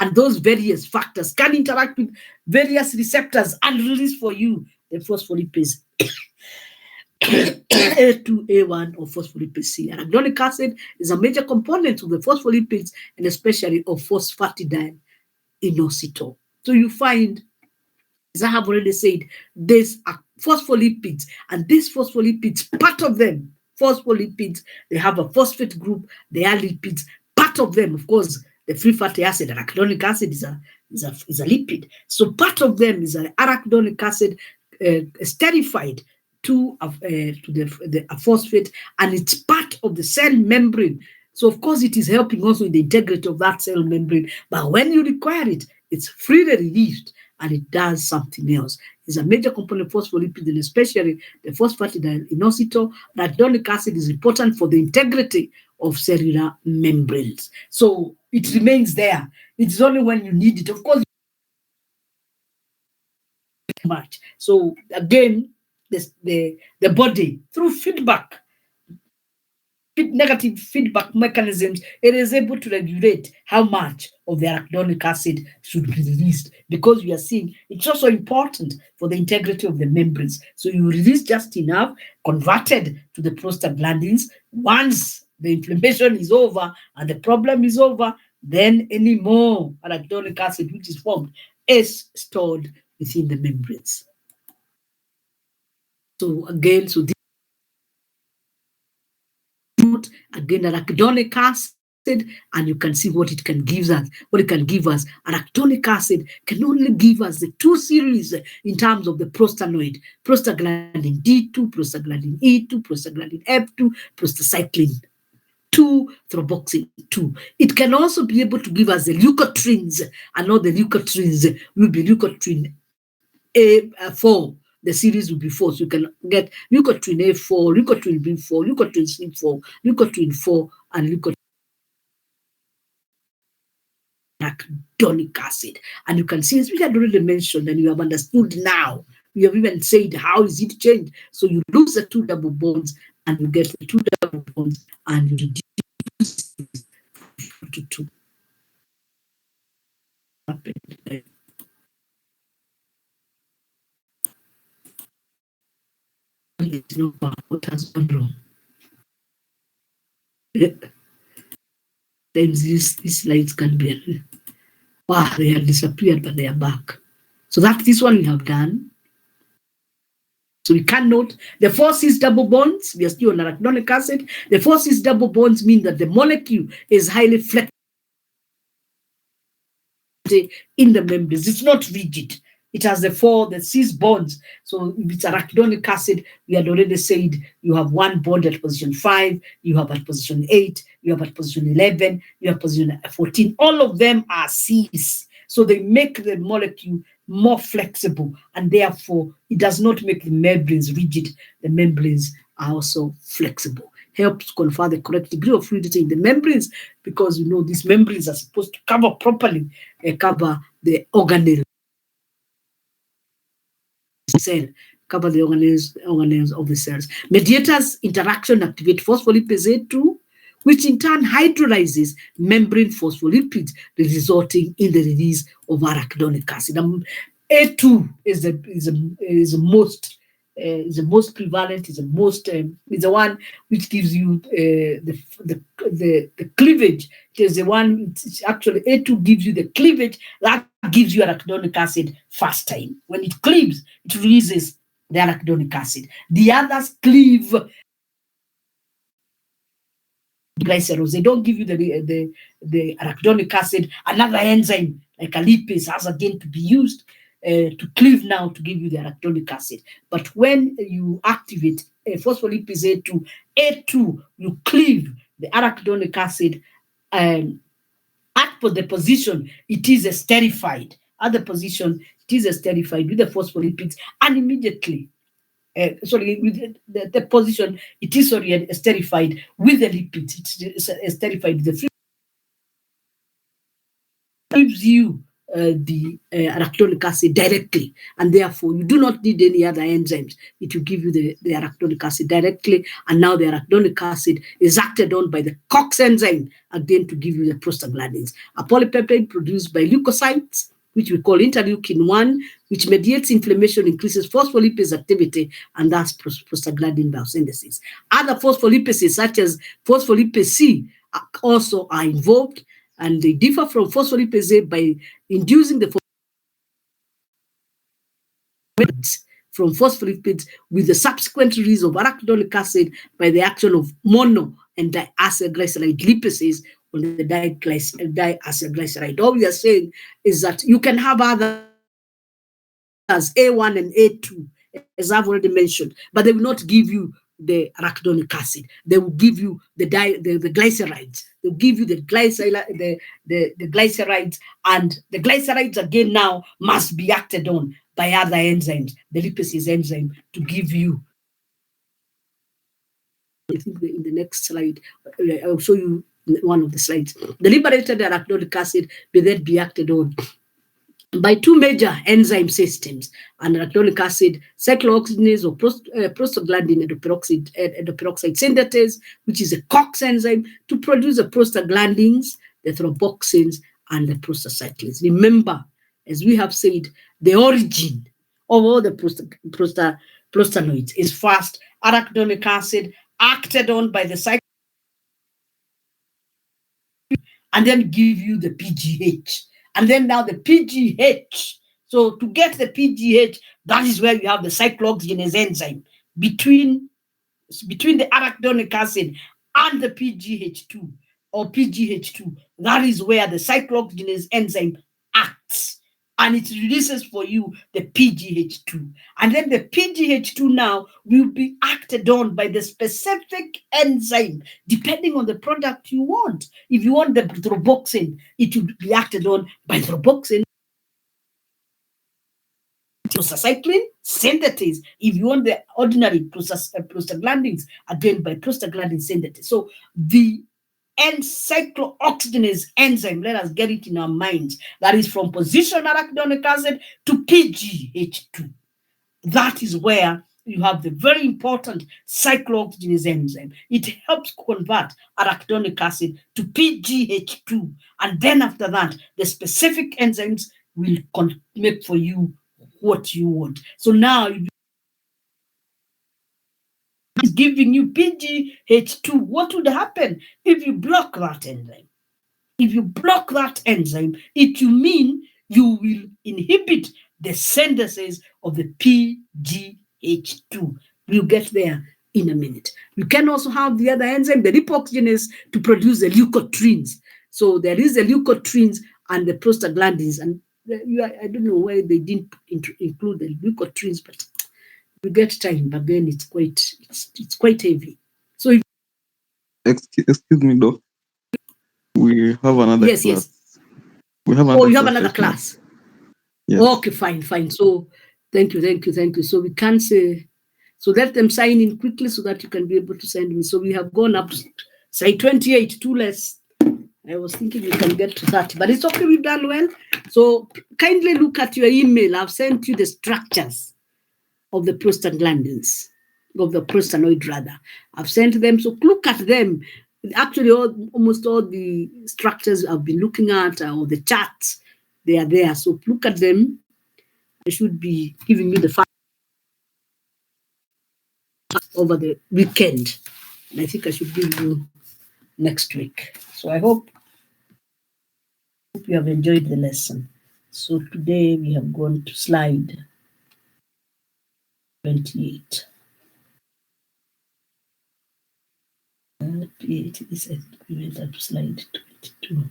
and those various factors can interact with various receptors and release for you the phospholipase A2, A1, or phospholipase C. Arachidonic acid is a major component of the phospholipids, and especially of phosphatidyl inositol. So you find, as I have already said, these are phospholipids, and these phospholipids, part of them, phospholipids, they have a phosphate group, they are lipids. Part of them, of course, the free fatty acid, arachidonic acid is a lipid. So part of them is an arachidonic acid esterified to a phosphate, and it's part of the cell membrane. So of course it is helping also in the integrity of that cell membrane. But when you require it, it's freely released, and it does something else. It's a major component of phospholipids, and especially the phosphatidyl inositol. Arachidonic acid is important for the integrity of cellular membranes. So it remains there. It's only when you need it. Of course, much. So again, the body, through feedback, negative feedback mechanisms, it is able to regulate how much of the arachidonic acid should be released, because we are seeing it's also important for the integrity of the membranes. So you release just enough, converted to the prostaglandins. Once the inflammation is over and the problem is over, then any more arachidonic acid which is formed is stored within the membranes. So again, so this again arachidonic acid, and you can see what it can give us. What it can give us, arachidonic acid can only give us the two series in terms of the prostanoid: prostaglandin D2, prostaglandin E2, prostaglandin F2, prostacyclin 2, thromboxane 2. It can also be able to give us the leukotrienes, and all the leukotrienes will be leukotriene A4. The series will be 4. So you can get leukotriene A4, leukotriene B4, leukotriene C4, leukotriene 4, and leukotriene arachidonic acid. And you can see, as we had already mentioned, and you have understood now, we have even said how is it changed. So you lose the 2 double bonds, and you get the 2 double bonds, and you reduce to 2. What has gone wrong? These slides can be, wow, they have disappeared, but they are back. So that's this one we have done. So we can note the 4-cis double bonds. We are still on arachidonic acid. The 4-cis double bonds mean that the molecule is highly flexible in the membranes. It's not rigid. it has the cis bonds. So if it's arachidonic acid, we had already said you have one bond at position 5, you have at position 8, you have at position 11, you have position 14. All of them are cis. So they make the molecule more flexible, and therefore it does not make the membranes rigid. The membranes are also flexible. Helps confer the correct degree of fluidity in the membranes, because these membranes are supposed to cover properly, cover the organelles cell, cover the organelles of the cells. Mediators interaction activate phospholipase A2, which in turn hydrolyzes membrane phospholipids, resulting in the release of arachidonic acid. A2 is the most prevalent, is the one which gives you the cleavage. It is the one. It's actually A2 gives you the cleavage that gives you arachidonic acid first time. When it cleaves, it releases the arachidonic acid. The others cleave glycerols. They don't give you the arachidonic acid. Another enzyme like a lipase has again to be used to cleave now to give you the arachidonic acid. But when you activate phospholipase A2, you cleave the arachidonic acid at the position it is esterified. At the position it is esterified with the phospholipids, and immediately with the position it is esterified with the lipids. It's esterified with the free, gives you the arachidonic acid directly, and therefore you do not need any other enzymes. It will give you the arachidonic acid directly, and now the arachidonic acid is acted on by the COX enzyme again to give you the prostaglandins. A polypeptide produced by leukocytes, which we call interleukin-1, which mediates inflammation, increases phospholipase activity, and thus prostaglandin biosynthesis. Other phospholipases, such as phospholipase C, also are involved, and they differ from phospholipase A by inducing the from phospholipids with the subsequent release of arachidonic acid by the action of mono and diacylglyceride lipases on the diacylglyceride. All we are saying is that you can have others, A1 and A2, as I've already mentioned, but they will not give you the arachidonic acid. They will give you the glycerides. They'll give you the glycerides, and the glycerides again now must be acted on by other enzymes, the lipase enzyme, to give you. I think in the next slide, I'll show you one of the slides. The liberated arachidonic acid will then be acted on by two major enzyme systems: an arachidonic acid cyclooxygenase or prostaglandin endoperoxide synthetase, which is a COX enzyme, to produce the prostaglandins, the thromboxanes, and the prostacyclins. Remember, as we have said, the origin of all the prostanoids is first arachidonic acid acted on by the cycle, and then give you the PGH. And then now the PGH. So to get the PGH, that is where you have the cyclooxygenase enzyme between the arachidonic acid and the PGH2 or PGH2. That is where the cyclooxygenase enzyme acts, and it releases for you the PGH2. And then the PGH2 now will be acted on by the specific enzyme, depending on the product you want. If you want the thromboxane, it will be acted on by thromboxane. Prostacyclin synthetase. If you want the ordinary prostaglandins, again by prostaglandin synthetase. So the cyclooxygenase enzyme, let us get it in our minds, that is from position arachidonic acid to PGH2. That is where you have the very important cyclooxygenase enzyme. It helps convert arachidonic acid to PGH2, and then after that, the specific enzymes will make for you what you want. So now is giving you PGH2. What would happen if you block that enzyme? If you block that enzyme, it will mean you will inhibit the synthesis of the PGH2. We'll get there in a minute. You can also have the other enzyme, the lipoxygenase, to produce the leukotrienes. So there is the leukotrienes and the prostaglandins, and I don't know why they didn't include the leukotrienes, but we get time. But then it's quite heavy. So Excuse me, Doc. We have another yes, class. yes. We have Oh, another you have class another right now. class. Yes. Okay, fine. So thank you. So we can't say. So let them sign in quickly so that you can be able to send me. So we have gone up to say 28, 2 less. I was thinking we can get to 30, but it's okay. We've done well. So kindly look at your email. I've sent you the structures of the prostaglandins, of the prostanoid rather. I've sent them. So look at them. Actually, almost all the structures I've been looking at, or the charts, they are there. So look at them. I should be giving you the facts over the weekend. And I think I should give you next week. So I hope you have enjoyed the lesson. So today we have gone to slide 28. 28 is we went up to slide 22.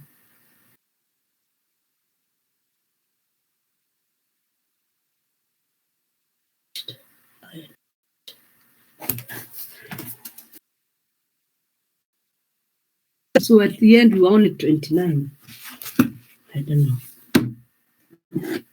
So at the end we were only 29. I don't know.